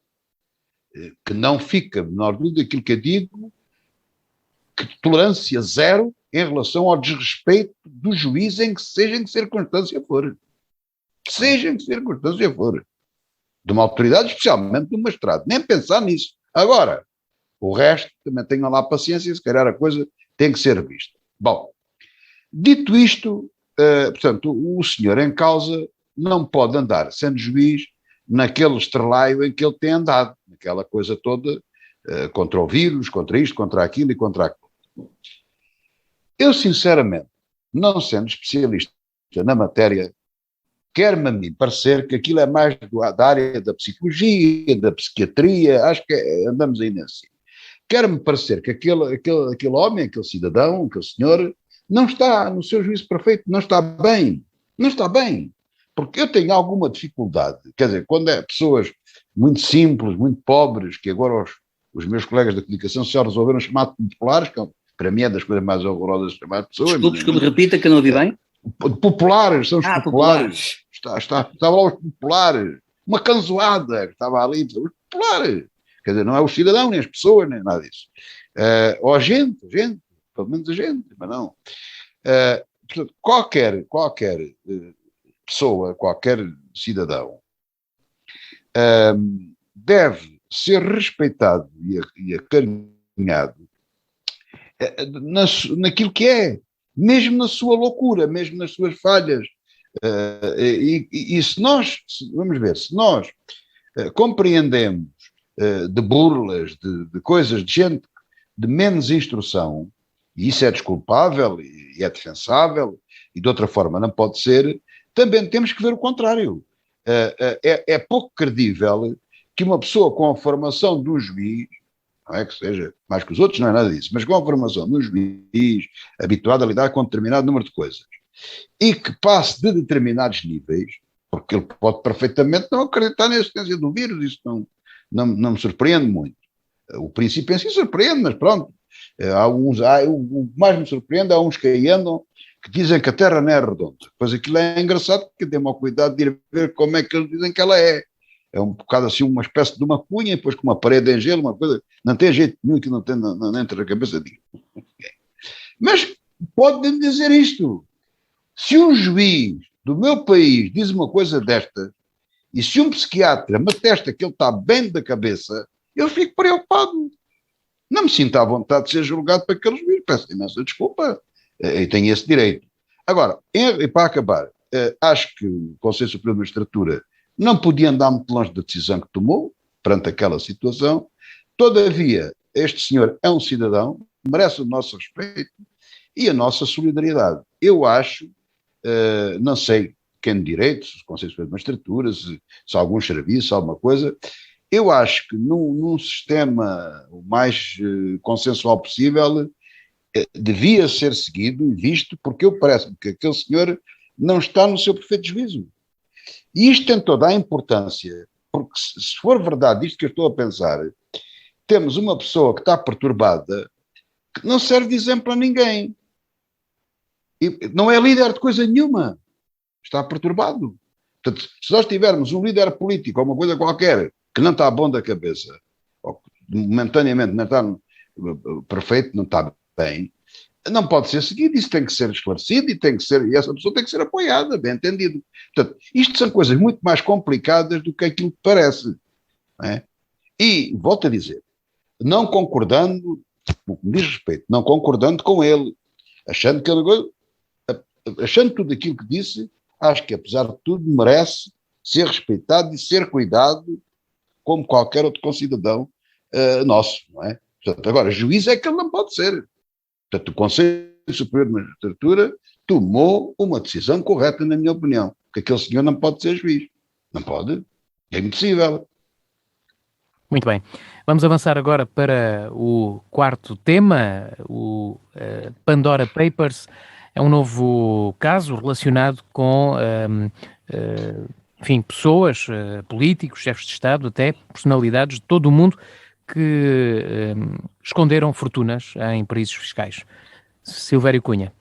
que não fica a menor dúvida daquilo que eu digo, que tolerância zero em relação ao desrespeito do juiz seja em que circunstância for. Seja em que circunstância for. De uma autoridade, especialmente do magistrado. Nem pensar nisso. Agora, o resto, também tenham lá paciência, se calhar a coisa tem que ser vista. Bom, dito isto, portanto, o senhor em causa não pode andar sendo juiz naquele estrelaio em que ele tem andado, naquela coisa toda, contra o vírus, contra isto, contra aquilo e contra aquilo. Eu, sinceramente, não sendo especialista na matéria, quer-me a mim parecer que aquilo é mais da área da psicologia, da psiquiatria, acho que andamos aí nesse. Quer-me parecer que aquele homem, aquele cidadão, aquele senhor, não está no seu juízo perfeito, não está bem. Não está bem. Porque eu tenho alguma dificuldade, quer dizer, quando é pessoas muito simples, muito pobres, que agora os meus colegas da comunicação social resolveram chamar de populares, que para mim é das coisas mais horrorosas de chamar de pessoas. Desculpe, repita que eu não ouvi bem. Populares, são os populares. Estavam lá os populares. Uma canzoada que estava ali, os populares. Quer dizer, não é o cidadão, nem as pessoas, nem nada disso. Ou a gente, pelo menos a gente, mas não. Portanto, qualquer pessoa, qualquer cidadão deve ser respeitado e acarinhado naquilo que é, mesmo na sua loucura, mesmo nas suas falhas. E se nós, vamos ver, se nós compreendemos de burlas, de coisas, de gente de menos instrução, e isso é desculpável e é defensável, e de outra forma não pode ser, também temos que ver o contrário. É pouco credível que uma pessoa com a formação de um juiz, não é que seja mais que os outros, não é nada disso, mas com a formação de um juiz, habituado a lidar com um determinado número de coisas, e que passe de determinados níveis, porque ele pode perfeitamente não acreditar na existência do vírus, isso não me surpreende muito. O princípio em si surpreende, mas pronto. O que mais me surpreende, há uns que aí andam que dizem que a Terra não é redonda. Pois aquilo é engraçado, porque tem mal cuidado de ir ver como é que eles dizem que ela é. É um bocado assim, uma espécie de uma cunha, e depois com uma parede em gelo, uma coisa, não tem jeito nenhum, que não tem dentro da cabeça de ninguém. Mas pode-me dizer isto. Se um juiz do meu país diz uma coisa desta, e se um psiquiatra me atesta que ele está bem da cabeça, eu fico preocupado. Não me sinto à vontade de ser julgado para aquele juiz. Peço imensa desculpa. E tenho esse direito. Agora, e para acabar, acho que o Conselho Superior de Magistratura não podia andar muito longe da decisão que tomou perante aquela situação. Todavia, este senhor é um cidadão, merece o nosso respeito e a nossa solidariedade. Eu acho, não sei quem de direito, se o Conselho Superior de Magistratura, se algum serviço, alguma coisa, eu acho que num sistema o mais consensual possível devia ser seguido e visto, porque eu parece-me que aquele senhor não está no seu perfeito juízo. E isto tem toda a importância, porque se for verdade isto que eu estou a pensar, temos uma pessoa que está perturbada, que não serve de exemplo a ninguém. E não é líder de coisa nenhuma. Está perturbado. Portanto, se nós tivermos um líder político ou uma coisa qualquer que não está bom da cabeça, ou que momentaneamente não está perfeito, não está bem, não pode ser seguido, isso tem que ser esclarecido e essa pessoa tem que ser apoiada, bem entendido. Portanto, isto são coisas muito mais complicadas do que aquilo que parece. Não é? E, volto a dizer, não concordando, no que me diz respeito, não concordando com ele, achando tudo aquilo que disse, acho que apesar de tudo merece ser respeitado e ser cuidado como qualquer outro concidadão nosso, não é? Portanto, agora, juiz é que ele não pode ser. Portanto, o Conselho Superior de Magistratura tomou uma decisão correta, na minha opinião, que aquele senhor não pode ser juiz. Não pode. É impossível. Muito bem. Vamos avançar agora para o quarto tema, o Pandora Papers. É um novo caso relacionado com, enfim, pessoas, políticos, chefes de Estado, até personalidades de todo o mundo que esconderam fortunas em paraísos fiscais. Silvério Cunha.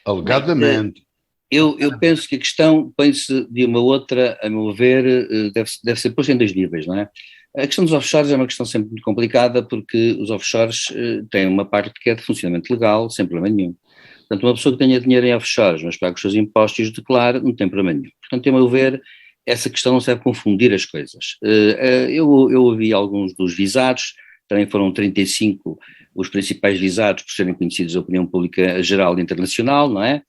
Alegadamente. Eu penso que a questão põe-se de uma outra, a meu ver, deve ser posta em dois níveis, não é? A questão dos offshores é uma questão sempre muito complicada porque os offshores têm uma parte que é de funcionamento legal, sem problema nenhum. Portanto, uma pessoa que tenha dinheiro em offshores, mas paga os seus impostos e os declara, não tem problema nenhum. Portanto, a meu ver, essa questão não serve confundir as coisas. Eu ouvi alguns dos visados, também foram 35 os principais visados por serem conhecidos da opinião pública geral e internacional, não é?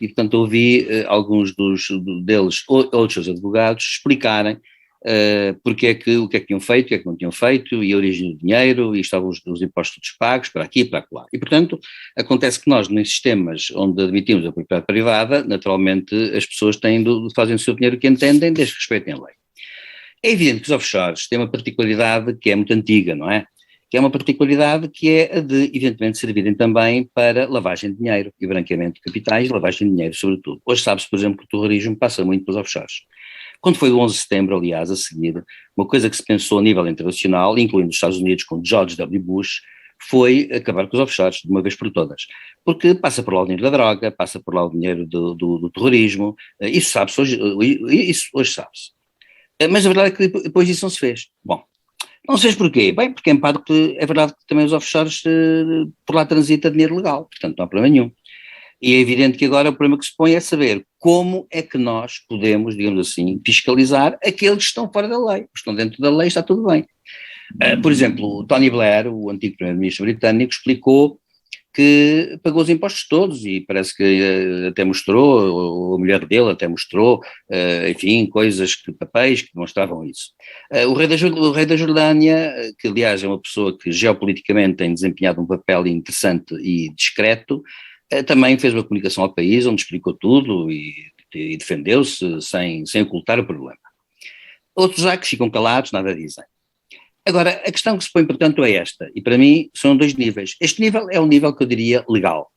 E portanto ouvi alguns deles, outros advogados, explicarem o que é que tinham feito, o que é que não tinham feito, e a origem do dinheiro, e estavam os impostos todos pagos, para aqui e para lá. E portanto, acontece que nós, nos sistemas onde admitimos a propriedade privada, naturalmente as pessoas fazem o seu dinheiro o que entendem, desde que respeitem a lei. É evidente que os offshores têm uma particularidade que é muito antiga, não é? Que é uma particularidade que é a de, evidentemente, servirem também para lavagem de dinheiro e branqueamento de capitais, lavagem de dinheiro, sobretudo. Hoje sabe-se, por exemplo, que o terrorismo passa muito pelos offshores. Quando foi o 11 de setembro, aliás, a seguir, uma coisa que se pensou a nível internacional, incluindo os Estados Unidos com George W. Bush, foi acabar com os offshores, de uma vez por todas. Porque passa por lá o dinheiro da droga, passa por lá o dinheiro do terrorismo, isso sabe-se hoje sabe-se. Mas a verdade é que depois disso não se fez. Bom, não sei porquê. Bem, porque em parte é verdade que também os offshores por lá transita dinheiro legal, portanto não há problema nenhum. E é evidente que agora o problema que se põe é saber como é que nós podemos, digamos assim, fiscalizar aqueles que estão fora da lei. Os que estão dentro da lei está tudo bem. Por exemplo, o Tony Blair, o antigo primeiro-ministro britânico, explicou que pagou os impostos todos e parece que até mostrou, ou a mulher dele até mostrou, enfim, papéis que demonstravam isso. O rei da Jordânia, que aliás é uma pessoa que geopoliticamente tem desempenhado um papel interessante e discreto, também fez uma comunicação ao país onde explicou tudo e defendeu-se sem ocultar o problema. Outros há que ficam calados, nada dizem. Agora, a questão que se põe, portanto, é esta, e para mim são dois níveis. Este nível é um nível que eu diria legal.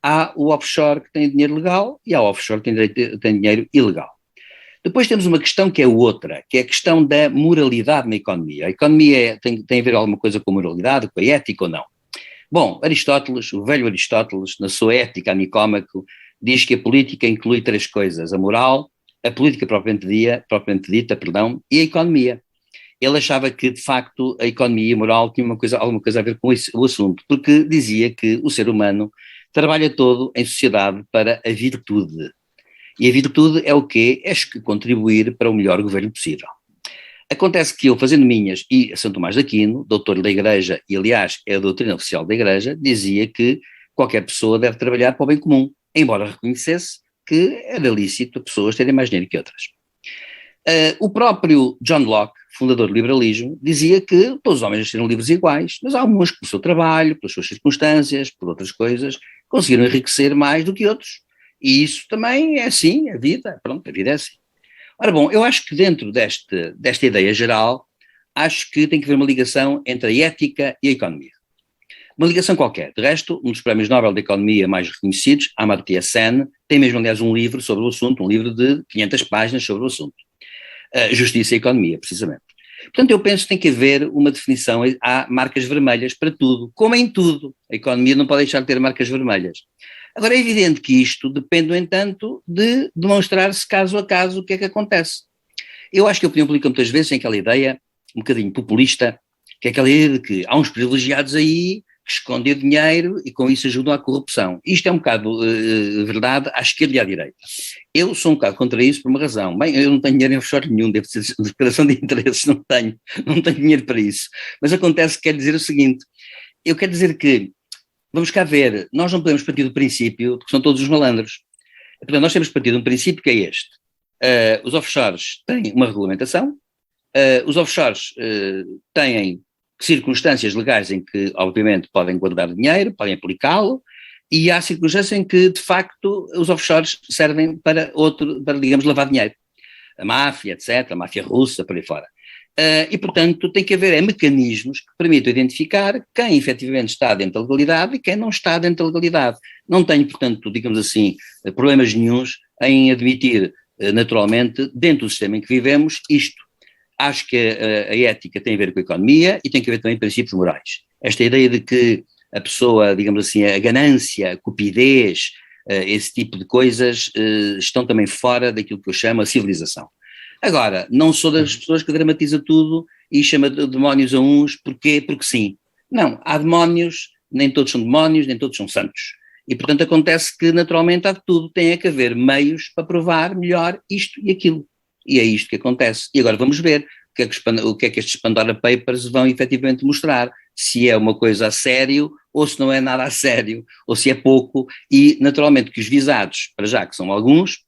Há o offshore que tem dinheiro legal e há o offshore que tem dinheiro ilegal. Depois temos uma questão que é outra, que é a questão da moralidade na economia. A economia tem a ver alguma coisa com a moralidade, com a ética ou não? Bom, Aristóteles, o velho Aristóteles, na sua Ética a Nicómaco, diz que a política inclui três coisas: a moral, a política propriamente dita, e a economia. Ele achava que, de facto, a economia e a moral tinham alguma coisa a ver com o assunto, porque dizia que o ser humano trabalha todo em sociedade para a virtude. E a virtude é o quê? É contribuir para o melhor governo possível. Acontece que eu, fazendo minhas, e a São Tomás de Aquino, doutor da Igreja, e aliás é a doutrina oficial da Igreja, dizia que qualquer pessoa deve trabalhar para o bem comum, embora reconhecesse que era lícito pessoas terem mais dinheiro que outras. O próprio John Locke, fundador do liberalismo, dizia que todos os homens seriam livres iguais, mas há alguns que pelo seu trabalho, pelas suas circunstâncias, por outras coisas, conseguiram enriquecer mais do que outros. E isso também é assim, a vida é assim. Ora bom, eu acho que dentro desta ideia geral, acho que tem que haver uma ligação entre a ética e a economia. Uma ligação qualquer. De resto, um dos prémios Nobel da Economia mais reconhecidos, Amartya Sen, tem mesmo, aliás, um livro sobre o assunto, um livro de 500 páginas sobre o assunto. Justiça e Economia, precisamente. Portanto, eu penso que tem que haver uma definição, há marcas vermelhas para tudo, como em tudo. A economia não pode deixar de ter marcas vermelhas. Agora, é evidente que isto depende, no entanto, de demonstrar-se caso a caso o que é que acontece. Eu acho que a opinião pública muitas vezes tem aquela ideia, um bocadinho populista, que é aquela ideia de que há uns privilegiados aí que escondem dinheiro e com isso ajudam à corrupção. Isto é um bocado verdade à esquerda e à direita. Eu sou um bocado contra isso por uma razão. Bem, eu não tenho dinheiro em offshore nenhum, deve ser declaração de interesses, não tenho dinheiro para isso. Mas acontece que quer dizer o seguinte, eu quero dizer que, vamos cá ver, nós não podemos partir do princípio de que são todos os malandros. Portanto, nós temos que partir de um princípio que é este. Os offshores têm uma regulamentação, os offshores têm circunstâncias legais em que, obviamente, podem guardar dinheiro, podem aplicá-lo, e há circunstâncias em que, de facto, os offshores servem para, digamos, lavar dinheiro. A máfia, etc., a máfia russa, por aí fora. E, portanto, tem que haver mecanismos que permitam identificar quem efetivamente está dentro da legalidade e quem não está dentro da legalidade. Não tenho, portanto, digamos assim, problemas nenhuns em admitir, naturalmente, dentro do sistema em que vivemos, isto. Acho que a ética tem a ver com a economia e tem que ver também princípios morais. Esta ideia de que a pessoa, digamos assim, a ganância, a cupidez, esse tipo de coisas estão também fora daquilo que eu chamo a civilização. Agora, não sou das pessoas que dramatiza tudo e chama de demónios a uns, porquê? Porque sim. Não, há demónios, nem todos são demónios, nem todos são santos. E, portanto, acontece que, naturalmente, há de tudo, tem que haver meios para provar melhor isto e aquilo. E é isto que acontece. E agora vamos ver o que é que estes Pandora Papers vão efetivamente mostrar. Se é uma coisa a sério, ou se não é nada a sério, ou se é pouco. E, naturalmente, que os visados, para já que são alguns,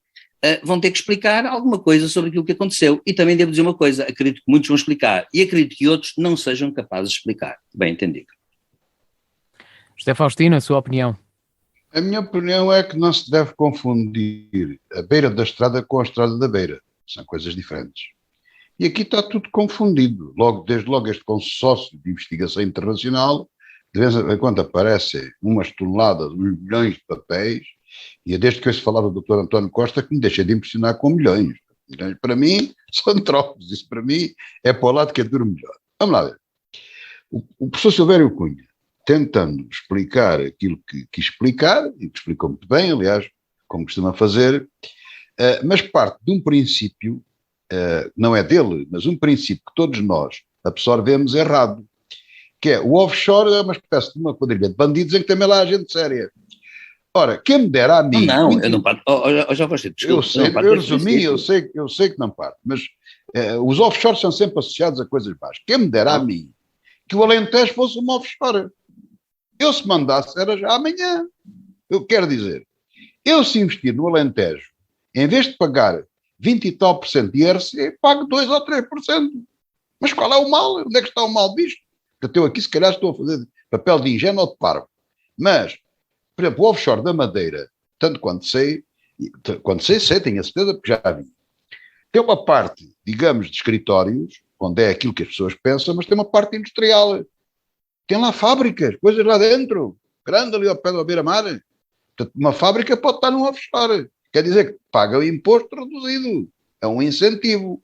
vão ter que explicar alguma coisa sobre aquilo que aconteceu. E também devo dizer uma coisa, acredito que muitos vão explicar, e acredito que outros não sejam capazes de explicar. Bem entendido. José Faustino, a sua opinião? A minha opinião é que não se deve confundir a beira da estrada com a estrada da beira. São coisas diferentes. E aqui está tudo confundido. Desde logo este consórcio de investigação internacional, de vez em quando aparecem umas toneladas, uns milhões de papéis, e é desde que eu se falava do Dr. António Costa que me deixei de impressionar com milhões. Milhões para mim são trocos, isso para mim é para o lado que é duro melhor. Vamos lá ver. O professor Silvério Cunha, tentando explicar aquilo que quis explicar, e que explicou muito bem, aliás, como costuma fazer, mas parte de um princípio, não é dele, mas um princípio que todos nós absorvemos errado, que é o offshore é uma espécie de uma quadrilha de bandidos em que também lá há gente séria. Ora, quem me dera a mim... Não, eu não parto. Já foste, desculpa. Eu resumi, eu sei que não parto, mas os offshores são sempre associados a coisas baixas. Quem me dera a mim que o Alentejo fosse uma offshore. Eu se mandasse era já amanhã. Eu quero dizer, eu se investir no Alentejo, em vez de pagar 20 e tal por cento de IRC, pago 2 ou 3%. Mas qual é o mal? Onde é que está o mal disto? Porque eu aqui se calhar estou a fazer papel de ingênuo ou de parvo. Mas, por exemplo, o offshore da Madeira, tanto quanto sei, tenho a certeza porque já vi. Tem uma parte, digamos, de escritórios, onde é aquilo que as pessoas pensam, mas tem uma parte industrial. Tem lá fábricas, coisas lá dentro, grande ali ao pé da beira-mar. Portanto, uma fábrica pode estar num offshore. Quer dizer que paga o imposto reduzido. É um incentivo.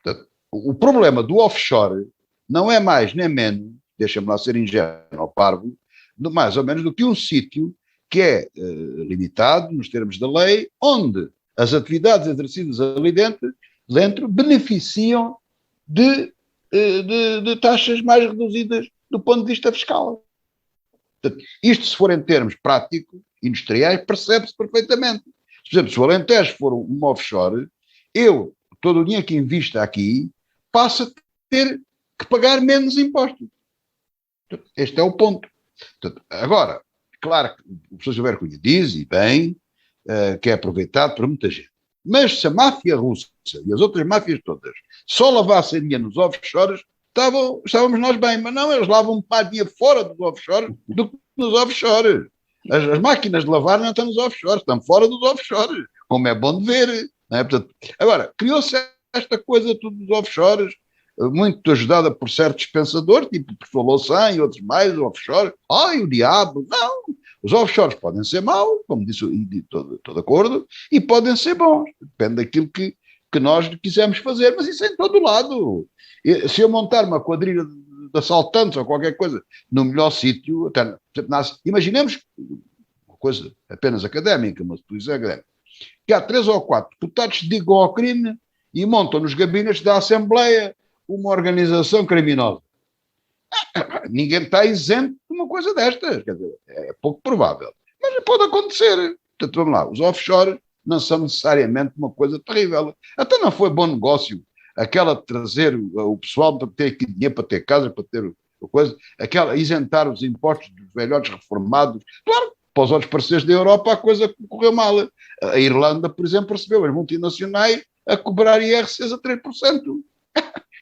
Portanto, o problema do offshore não é mais nem menos, deixa-me lá ser ingênuo ou parvo, mais ou menos do que um sítio que é limitado nos termos da lei, onde as atividades exercidas ali dentro beneficiam de taxas mais reduzidas do ponto de vista fiscal. Portanto, isto, se for em termos práticos, industriais, percebe-se perfeitamente. Por exemplo, se o Alentejo for um offshore, todo o dinheiro que invista aqui, passa a ter que pagar menos impostos. Portanto, este é o ponto. Portanto, agora, claro que o professor Silvério Cunha diz, e bem, que é aproveitado por muita gente. Mas se a máfia russa e as outras máfias todas só lavassem dinheiro nos offshores, estávamos nós bem, mas não, eles lavam mais dinheiro fora dos offshores do que nos offshores. As máquinas de lavar não estão nos offshores, estão fora dos offshores, como é bom de ver. Não é? Portanto, agora, criou-se esta coisa tudo dos offshores, muito ajudada por certos pensadores, tipo o professor Louçã e outros mais, offshore. Ai, o diabo! Não! Os offshores podem ser maus, como disse, estou de acordo, e podem ser bons. Depende daquilo que nós quisermos fazer, mas isso é em todo lado. Se eu montar uma quadrilha de assaltantes ou qualquer coisa no melhor sítio, imaginemos uma coisa apenas académica, mas por isso é académica, que há 3 ou 4 deputados que digam ao crime e montam nos gabinetes da Assembleia uma organização criminosa. Ninguém está isento de uma coisa destas, quer dizer, é pouco provável, mas pode acontecer. Portanto, vamos lá, os offshores não são necessariamente uma coisa terrível. Até não foi bom negócio aquela de trazer o pessoal para ter aqui dinheiro, para ter casa, para ter coisa, aquela isentar os impostos dos velhotes reformados. Claro, para os outros parceiros da Europa a coisa correu mal. A Irlanda, por exemplo, recebeu as multinacionais a cobrar IRCs a 3%.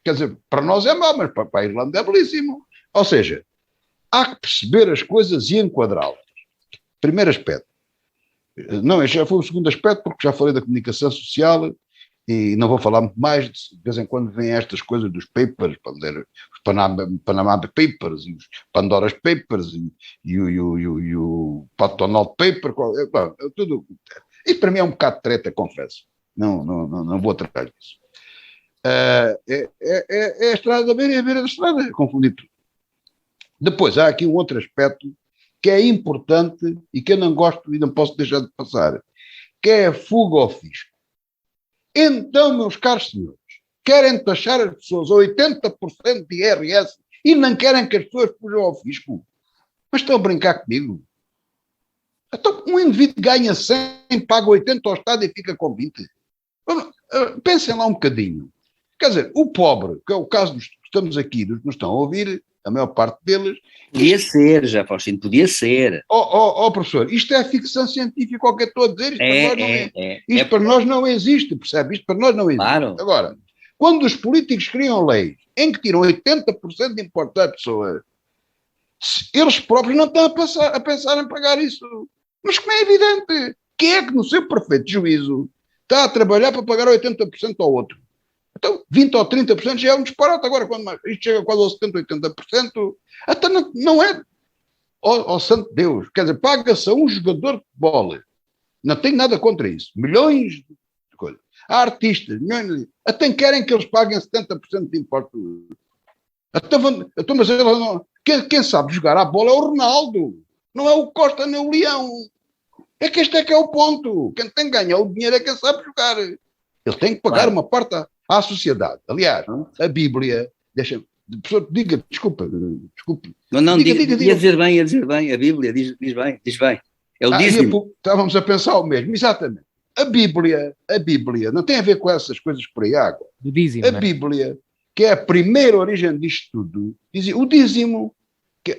Quer dizer, para nós é mau, mas para a Irlanda é belíssimo. Ou seja, há que perceber as coisas e enquadrá-las. Primeiro aspecto. Não, este já foi o segundo aspecto, porque já falei da comunicação social e não vou falar muito mais. De vez em quando vêm estas coisas dos papers, os Panama Papers, e os Pandora's Papers, e o Patonal Paper, tudo. Isso para mim é um bocado de treta, confesso. Não vou atrás disso. É a estrada da beira e a beira da estrada, é confundir tudo. Depois, há aqui um outro aspecto que é importante e que eu não gosto e não posso deixar de passar, que é a fuga ao fisco. Então, meus caros senhores, querem taxar as pessoas a 80% de IRS e não querem que as pessoas fujam ao fisco? Mas estão a brincar comigo? Então, um indivíduo ganha 100, paga 80 ao Estado e fica com 20. Pensem lá um bocadinho. Quer dizer, o pobre, que é o caso dos que estamos aqui, dos que nos estão a ouvir, a maior parte deles... Podia ser, já, Faustino, podia ser. Professor, isto é ficção científica, o que eu estou a dizer, isto para nós não é. Isto para nós não existe, percebe? Isto para nós não existe. Claro. Agora, quando os políticos criam leis em que tiram 80% de impostos às pessoas, eles próprios não estão a pensar em pagar isso. Mas como é evidente, quem é que no seu perfeito juízo está a trabalhar para pagar 80% ao outro? Então, 20% ou 30% já é um disparate. Agora, quando isto chega quase aos 70%, 80%, até não é... Oh, santo Deus, quer dizer, paga-se a um jogador de bola. Não tenho nada contra isso. Milhões de coisas. Há artistas, milhões, até querem que eles paguem 70% de impostos. Mas quem sabe jogar a bola é o Ronaldo, não é o Costa nem o Leão. É que este é que é o ponto. Quem tem que ganhar o dinheiro é quem sabe jogar. Ele tem que pagar uma parte à sociedade. Aliás, a Bíblia, professor, diga, desculpa. Não, diga. Ia dizer bem, a Bíblia diz bem. É o dízimo. Estávamos a pensar o mesmo, exatamente. A Bíblia não tem a ver com essas coisas por aí água. Do dízimo, a Bíblia, que é a primeira origem disto tudo, dizia, o dízimo,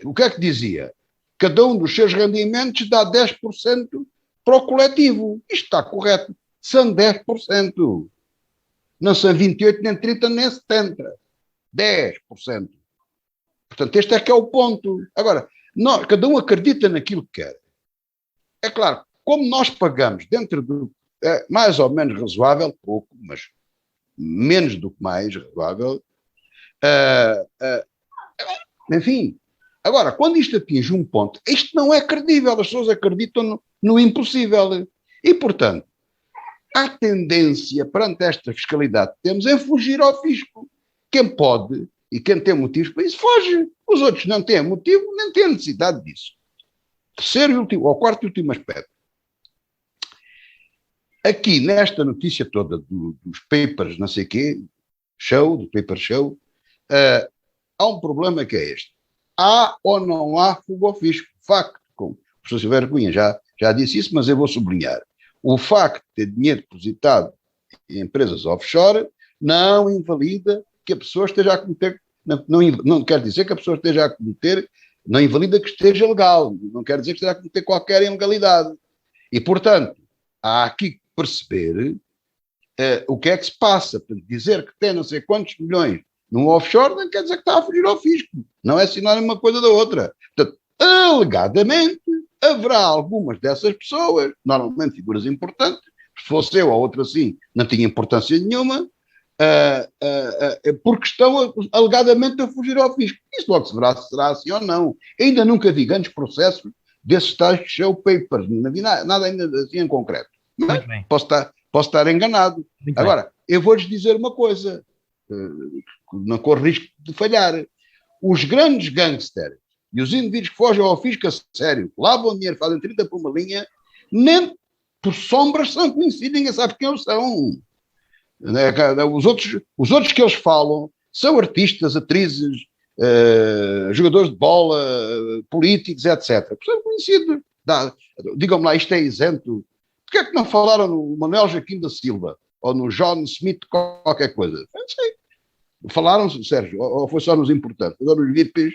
o que é que dizia? Cada um dos seus rendimentos dá 10% para o coletivo. Isto está correto. São 10%. Não são 28, nem 30, nem 70. 10%. Portanto, este é que é o ponto. Agora, cada um acredita naquilo que quer. É claro, como nós pagamos dentro do mais ou menos razoável, pouco, mas menos do que mais razoável, enfim. Agora, quando isto atinge um ponto, isto não é credível, as pessoas acreditam no impossível. E, portanto, há tendência perante esta fiscalidade que temos em fugir ao fisco. Quem pode e quem tem motivos para isso foge. Os outros não têm motivo, nem têm necessidade disso. Terceiro e último, ou quarto e último aspecto. Aqui, nesta notícia toda dos papers, não sei o quê, do paper show, há um problema que é este. Há ou não há fuga ao fisco? Facto, como o professor Silvério Cunha já disse isso, mas eu vou sublinhar. O facto de ter dinheiro depositado em empresas offshore não invalida que a pessoa esteja a cometer, não quer dizer que a pessoa esteja a cometer, não invalida que esteja legal, não quer dizer que esteja a cometer qualquer ilegalidade. E, portanto, há aqui que perceber o que é que se passa. Dizer que tem não sei quantos milhões num offshore não quer dizer que está a fugir ao fisco. Não é sinónimo uma coisa da outra. Portanto, alegadamente, haverá algumas dessas pessoas, normalmente figuras importantes, se fosse eu ou outro assim, não tinha importância nenhuma, porque estão alegadamente a fugir ao fisco. Isso logo se verá se será assim ou não. Ainda nunca vi grandes processos desses tais show papers, não vi nada ainda assim em concreto. Mas posso estar enganado. Muito Agora, bem. eu vou-lhes dizer uma coisa, não corro risco de falhar. Os grandes gangsters e os indivíduos que fogem ao fisco a sério, lavam dinheiro, fazem 30 por uma linha, nem por sombras são conhecidos, ninguém sabe quem eles são. Os outros que eles falam são artistas, atrizes, jogadores de bola, políticos, etc. São conhecidos. Digam-me lá, isto é isento. Porquê é que não falaram no Manuel Joaquim da Silva? Ou no John Smith qualquer coisa? Não sei. Falaram, Sérgio? Ou foi só nos importantes? Ou nos VIPs?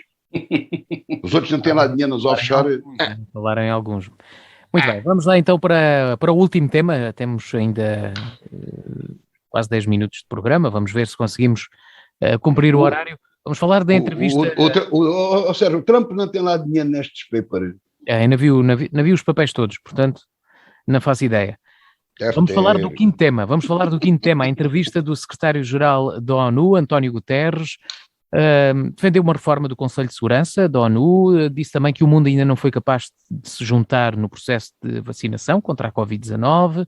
Os outros não têm lá dinheiro nos offshore? Falaram em alguns. Muito bem, vamos lá então para o último tema. Temos ainda quase 10 minutos de programa. Vamos ver se conseguimos cumprir o horário. Vamos falar da entrevista... Sérgio, o Trump não tem lá dinheiro nestes papers. Ainda vi os papéis todos, portanto, não faço ideia. Vamos falar do quinto tema. A entrevista do secretário-geral da ONU, António Guterres, defendeu uma reforma do Conselho de Segurança da ONU, disse também que o mundo ainda não foi capaz de se juntar no processo de vacinação contra a Covid-19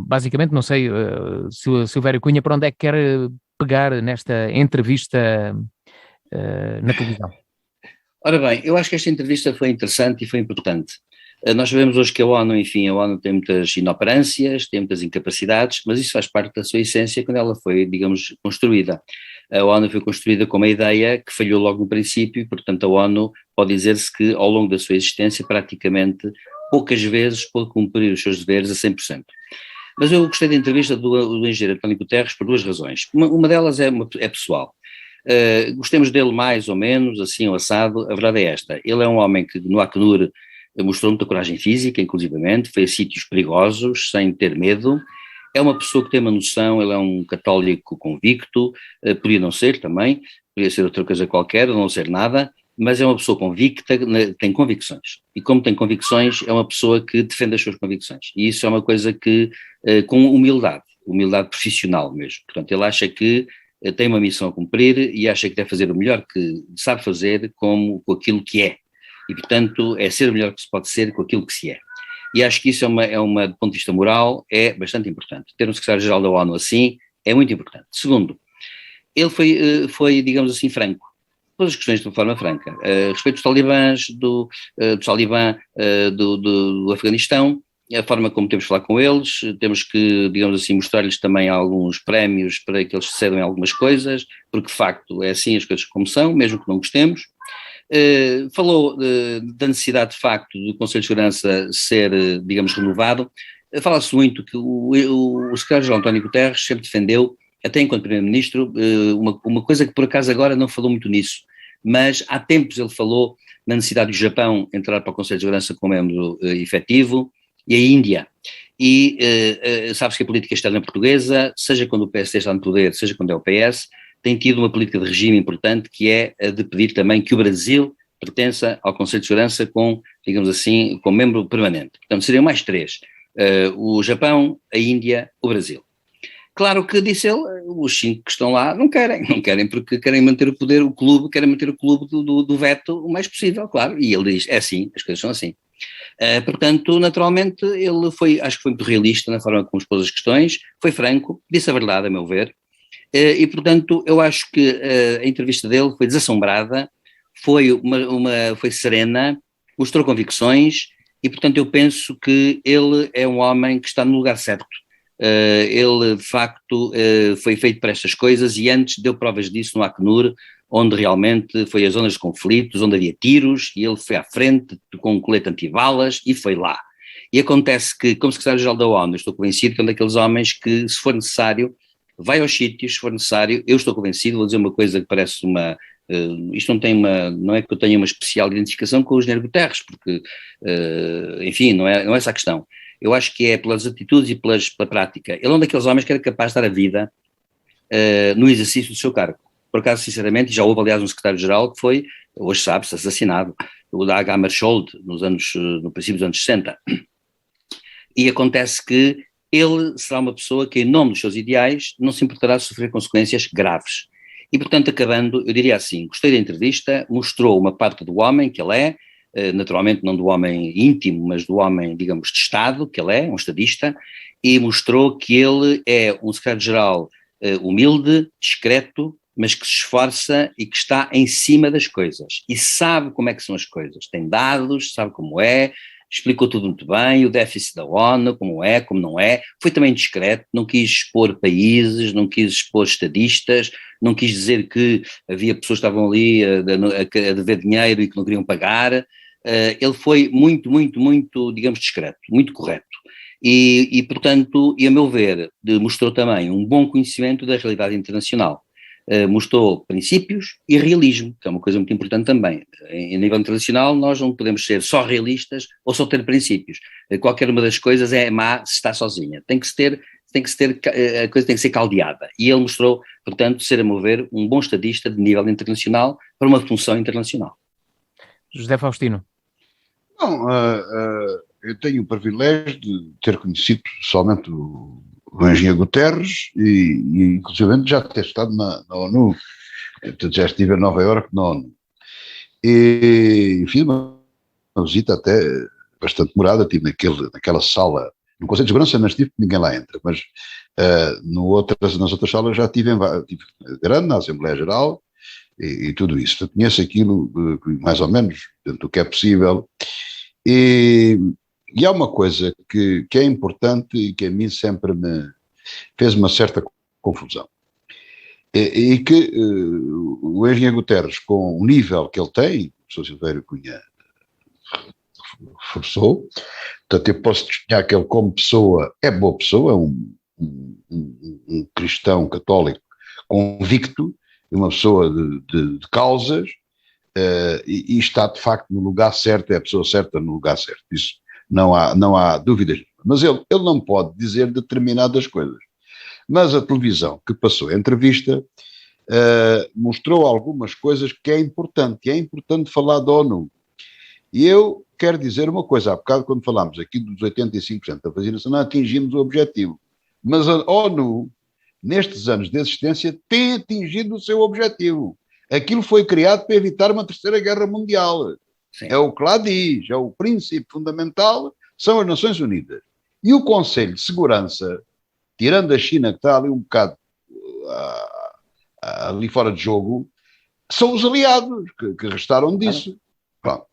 basicamente, não sei se o Silvério Cunha para onde é que quer pegar nesta entrevista na televisão. Ora bem, eu acho que esta entrevista foi interessante e foi importante. Nós sabemos hoje que a ONU, enfim, a ONU tem muitas inoperâncias, tem muitas incapacidades, mas isso faz parte da sua essência quando ela foi, digamos, construída. A ONU foi construída com uma ideia que falhou logo no princípio, e, portanto, a ONU pode dizer-se que ao longo da sua existência praticamente poucas vezes pôde cumprir os seus deveres a 100%. Mas eu gostei da entrevista do engenheiro António Guterres por duas razões. Uma delas é pessoal. Gostemos dele mais ou menos, assim ou assado, a verdade é esta. Ele é um homem que no Acnur mostrou muita coragem física, inclusivamente, foi a sítios perigosos, sem ter medo. É uma pessoa que tem uma noção, ele é um católico convicto, podia não ser também, podia ser outra coisa qualquer, ou não ser nada, mas é uma pessoa convicta, tem convicções. E como tem convicções, é uma pessoa que defende as suas convicções. E isso é uma coisa que, com humildade profissional mesmo. Portanto, ele acha que tem uma missão a cumprir e acha que deve fazer o melhor que sabe fazer com aquilo que é. E, portanto, é ser o melhor que se pode ser com aquilo que se é. E acho que isso do ponto de vista moral, é bastante importante. Ter um secretário-geral da ONU assim é muito importante. Segundo, ele foi, digamos assim, franco. Todas as questões de uma forma franca. A respeito dos talibãs, do Afeganistão, a forma como temos de falar com eles, temos que, digamos assim, mostrar-lhes também alguns prémios para que eles cedam em algumas coisas, porque de facto é assim as coisas como são, mesmo que não gostemos. Falou da necessidade de facto do Conselho de Segurança ser, digamos, renovado. Fala-se muito que o secretário-geral António Guterres sempre defendeu, até enquanto Primeiro-Ministro, uma coisa que por acaso agora não falou muito nisso, mas há tempos ele falou na necessidade do Japão entrar para o Conselho de Segurança como membro efetivo, e a Índia. E sabes que a política externa portuguesa, seja quando o PSD está no poder, seja quando é o PS, tem tido uma política de regime importante, que é a de pedir também que o Brasil pertença ao Conselho de Segurança com, digamos assim, com membro permanente. Portanto, seriam mais três: o Japão, a Índia, o Brasil. Claro que, disse ele, os 5 que estão lá não querem porque querem manter o poder, querem manter o clube do veto o mais possível, claro, e ele diz, é assim, as coisas são assim. Portanto, naturalmente, ele acho que foi muito realista na forma como expôs as questões, foi franco, disse a verdade, a meu ver, e portanto, eu acho que a entrevista dele foi desassombrada, foi serena, mostrou convicções, e portanto eu penso que ele é um homem que está no lugar certo. Ele de facto foi feito para estas coisas e antes deu provas disso no Acnur, onde realmente foi as zonas de conflitos, onde havia tiros, e ele foi à frente com um colete antibalas e foi lá. E acontece que, como secretário-geral da ONU, estou convencido que é um daqueles homens que, se for necessário, vai aos sítios, se for necessário. Eu estou convencido, vou dizer uma coisa que parece isto não é que eu tenha uma especial identificação com o engenheiro Guterres, porque, enfim, não é essa a questão. Eu acho que é pelas atitudes e pela prática. Ele é um daqueles homens que era capaz de dar a vida no exercício do seu cargo. Por acaso, sinceramente, já houve, aliás, um secretário-geral que foi, hoje sabe-se, assassinado, o da H. Hammarskjöld, no princípio dos anos 60. E acontece que ele será uma pessoa que, em nome dos seus ideais, não se importará de sofrer consequências graves. E, portanto, acabando, eu diria assim, gostei da entrevista, mostrou uma parte do homem que ele é, naturalmente não do homem íntimo, mas do homem, digamos, de Estado, que ele é, um estadista, e mostrou que ele é um secretário-geral humilde, discreto, mas que se esforça e que está em cima das coisas, e sabe como é que são as coisas, tem dados, sabe como é, explicou tudo muito bem, o déficit da ONU, como é, como não é, foi também discreto, não quis expor países, não quis expor estadistas, não quis dizer que havia pessoas que estavam ali a dever dinheiro e que não queriam pagar. Ele foi muito, muito, muito, digamos, discreto, muito correto. E portanto, e a meu ver, mostrou também um bom conhecimento da realidade internacional. Mostrou princípios e realismo, que é uma coisa muito importante também. Em nível internacional, nós não podemos ser só realistas ou só ter princípios. Qualquer uma das coisas é má se está sozinha. A coisa tem que ser caldeada. E ele mostrou, portanto, ser, a meu ver, um bom estadista de nível internacional para uma função internacional. José Faustino. Não, eu tenho o privilégio de ter conhecido pessoalmente o engenheiro Guterres e inclusive já ter estado na ONU, já estive em Nova Iorque na ONU. E fiz uma visita até bastante demorada, estive naquela sala, no Conselho de Segurança não estive porque ninguém lá entra, mas nas outras salas já estive grande, na Assembleia Geral, e tudo isso. Eu conheço aquilo mais ou menos, dentro do que é possível, e há uma coisa que é importante e que a mim sempre me fez uma certa confusão, e que o engenheiro Guterres, com o nível que ele tem, o Sr. Silvério Cunha forçou, portanto eu posso testemunhar que ele como pessoa é boa pessoa, é um cristão católico convicto, uma pessoa de causas, e está de facto no lugar certo, é a pessoa certa no lugar certo, isso não há dúvidas, mas ele não pode dizer determinadas coisas. Mas a televisão que passou a entrevista mostrou algumas coisas que é importante falar da ONU. E eu quero dizer uma coisa, há bocado quando falámos aqui dos 85% da vacinação, não atingimos o objetivo. Mas a ONU, nestes anos de existência, tem atingido o seu objetivo. Aquilo foi criado para evitar uma terceira guerra mundial. Sim. É o que lá diz, é o princípio fundamental, são as Nações Unidas. E o Conselho de Segurança, tirando a China, que está ali um bocado ali fora de jogo, são os aliados que restaram disso. Pronto.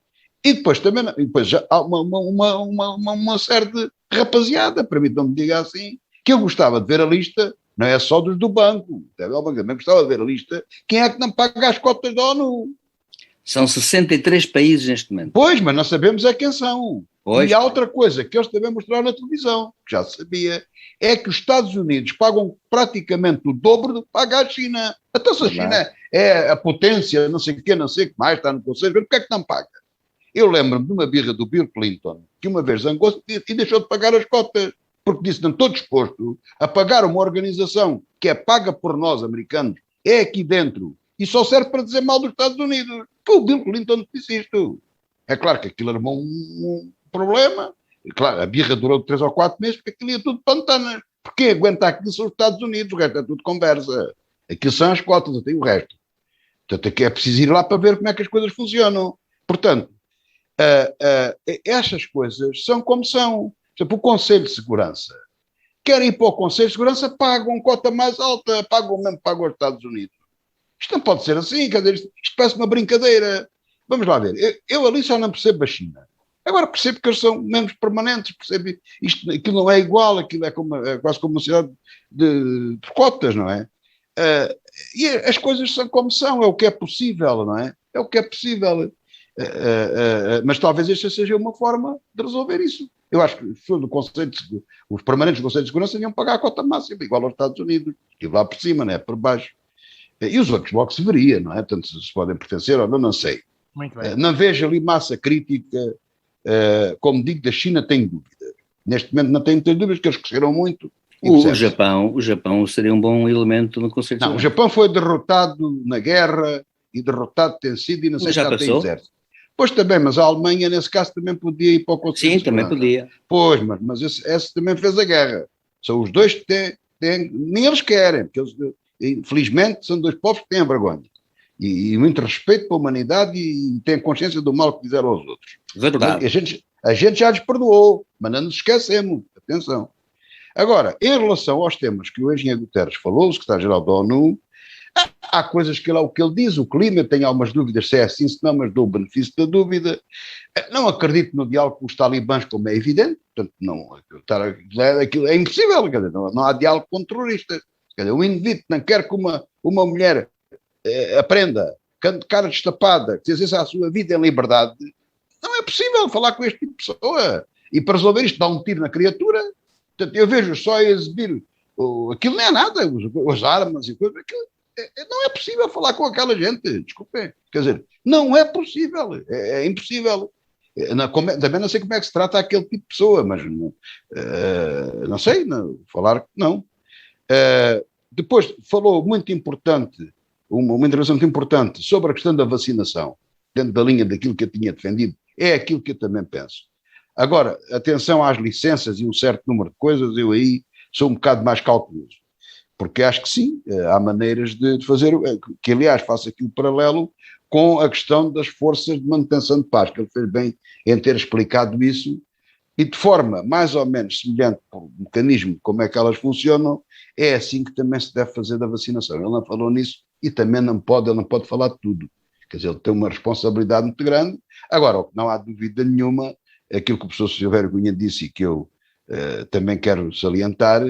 E depois também, já há uma série de rapaziada, permitam-me dizer assim, que eu gostava de ver a lista, não é só dos do banco, também gostava de ver a lista, quem é que não paga as cotas da ONU? São 63 países neste momento. Pois, mas não sabemos quem são. Pois, e há outra coisa que eles também mostraram na televisão, que já se sabia, é que os Estados Unidos pagam praticamente o dobro do que paga a China. Então se a China é a potência, não sei o que mais, está no Conselho, porque é que não paga? Eu lembro-me de uma birra do Bill Clinton, que uma vez zangou-se e deixou de pagar as cotas, porque disse, não estou disposto a pagar uma organização que é paga por nós, americanos, é aqui dentro, e só serve para dizer mal dos Estados Unidos. O Bill Clinton disse isto. É claro que aquilo armou um problema, e claro, a birra durou 3 ou 4 meses, porque aquilo ia tudo pantanas. Porque aguenta aquilo são os Estados Unidos, o resto é tudo conversa. Aquilo são as cotas, até o resto. Portanto, aqui é preciso ir lá para ver como é que as coisas funcionam. Portanto, estas coisas são como são. Por exemplo, o Conselho de Segurança. Querem ir para o Conselho de Segurança, pagam cota mais alta, pagam mesmo, pagam os Estados Unidos. Isto não pode ser assim, quer dizer, isto parece uma brincadeira. Vamos lá ver, eu ali já não percebo a China. Agora percebo que eles são membros permanentes, percebo isto, aquilo não é igual, aquilo é quase como uma cidade de cotas, não é? E as coisas são como são, é o que é possível, não é? É o que é possível. Mas talvez esta seja uma forma de resolver isso. Eu acho que os permanentes do Conselho de Segurança iam pagar a cota máxima, igual aos Estados Unidos, e lá por cima, não é? Por baixo. E os outros logo se veria, não é? Tanto se podem pertencer ou não sei. Muito bem. Não vejo ali massa crítica, como digo, da China tenho dúvidas. Neste momento não tenho muitas dúvidas, que eles cresceram muito. O Japão seria um bom elemento no Conselho de Segurança. Não, o Japão foi derrotado na guerra e derrotado tem sido e não sei se já tem exército. Pois também, mas a Alemanha nesse caso também podia ir para o Conselho de Segurança. Sim, também podia. Pois, mas esse também fez a guerra. São os dois que têm nem eles querem, porque eles, infelizmente são dois povos que têm vergonha. E muito respeito para a humanidade e têm consciência do mal que fizeram aos outros. Verdade. A gente já lhes perdoou, mas não nos esquecemos. Atenção. Agora, em relação aos temas que o engenheiro Guterres falou, o secretário-geral da ONU, há coisas que o que ele diz, o clima, eu tenho algumas dúvidas se é assim, se não, mas dou o benefício da dúvida. Não acredito no diálogo com os talibãs, como é evidente, portanto, aquilo é impossível, quer dizer, não há diálogo com terroristas. Quer dizer, um indivíduo que não quer que uma mulher aprenda, de cara destapada, que exerça a sua vida em liberdade, não é possível falar com este tipo de pessoa. E para resolver isto, dá um tiro na criatura. Portanto, eu vejo só exibir, aquilo não é nada, as armas e coisas, aquilo, não é possível falar com aquela gente, desculpem. Quer dizer, não é possível, é impossível. Também não sei como é que se trata aquele tipo de pessoa, mas não sei, falar que não. Depois falou muito importante, uma intervenção muito importante sobre a questão da vacinação, dentro da linha daquilo que eu tinha defendido, é aquilo que eu também penso. Agora, atenção às licenças e um certo número de coisas, eu aí sou um bocado mais cauteloso, porque acho que sim, há maneiras de fazer, que aliás faço aqui o paralelo com a questão das forças de manutenção de paz, que ele fez bem em ter explicado isso, e de forma mais ou menos semelhante ao mecanismo, como é que elas funcionam, é assim que também se deve fazer da vacinação. Ele não falou nisso, e também ele não pode falar de tudo. Quer dizer, ele tem uma responsabilidade muito grande. Agora, o que não há dúvida nenhuma, aquilo que o professor Silvério Cunha disse e que eu também quero salientar,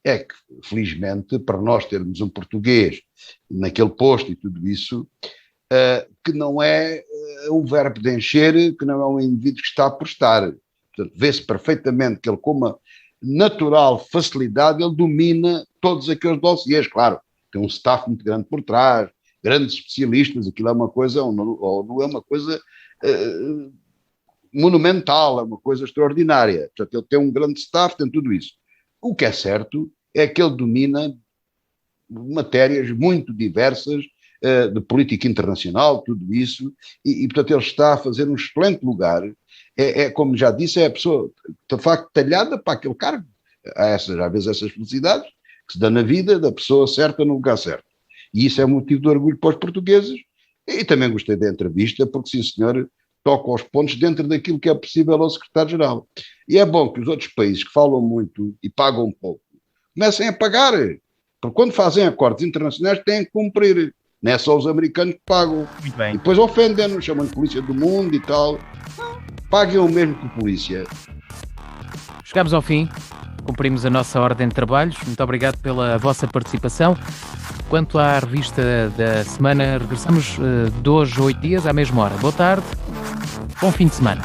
é que, felizmente, para nós termos um português naquele posto e tudo isso, que não é um verbo de encher, que não é um indivíduo que está por estar. Portanto, vê-se perfeitamente que ele, com uma natural facilidade, ele domina todos aqueles dossiês. Claro, tem um staff muito grande por trás, grandes especialistas, aquilo é uma coisa, ou não é uma coisa monumental, é uma coisa extraordinária. Portanto, ele tem um grande staff, tem tudo isso. O que é certo é que ele domina matérias muito diversas, de política internacional, tudo isso, e portanto ele está a fazer um excelente lugar. Como já disse, é a pessoa, de facto, talhada para aquele cargo. Há às vezes essas felicidades que se dá na vida da pessoa certa no lugar certo. E isso é motivo de orgulho para os portugueses. E também gostei da entrevista, porque, sim senhor, toca aos pontos dentro daquilo que é possível ao secretário-geral. E é bom que os outros países que falam muito e pagam pouco, comecem a pagar. Porque quando fazem acordos internacionais têm que cumprir. Não é só os americanos que pagam. Muito bem. E depois ofendem-nos, chamam de polícia do mundo e tal. Paguem o mesmo que a polícia. Chegámos ao fim. Cumprimos a nossa ordem de trabalhos. Muito obrigado pela vossa participação. Quanto à revista da semana, regressamos de hoje a 8 dias, à mesma hora. Boa tarde, bom fim de semana.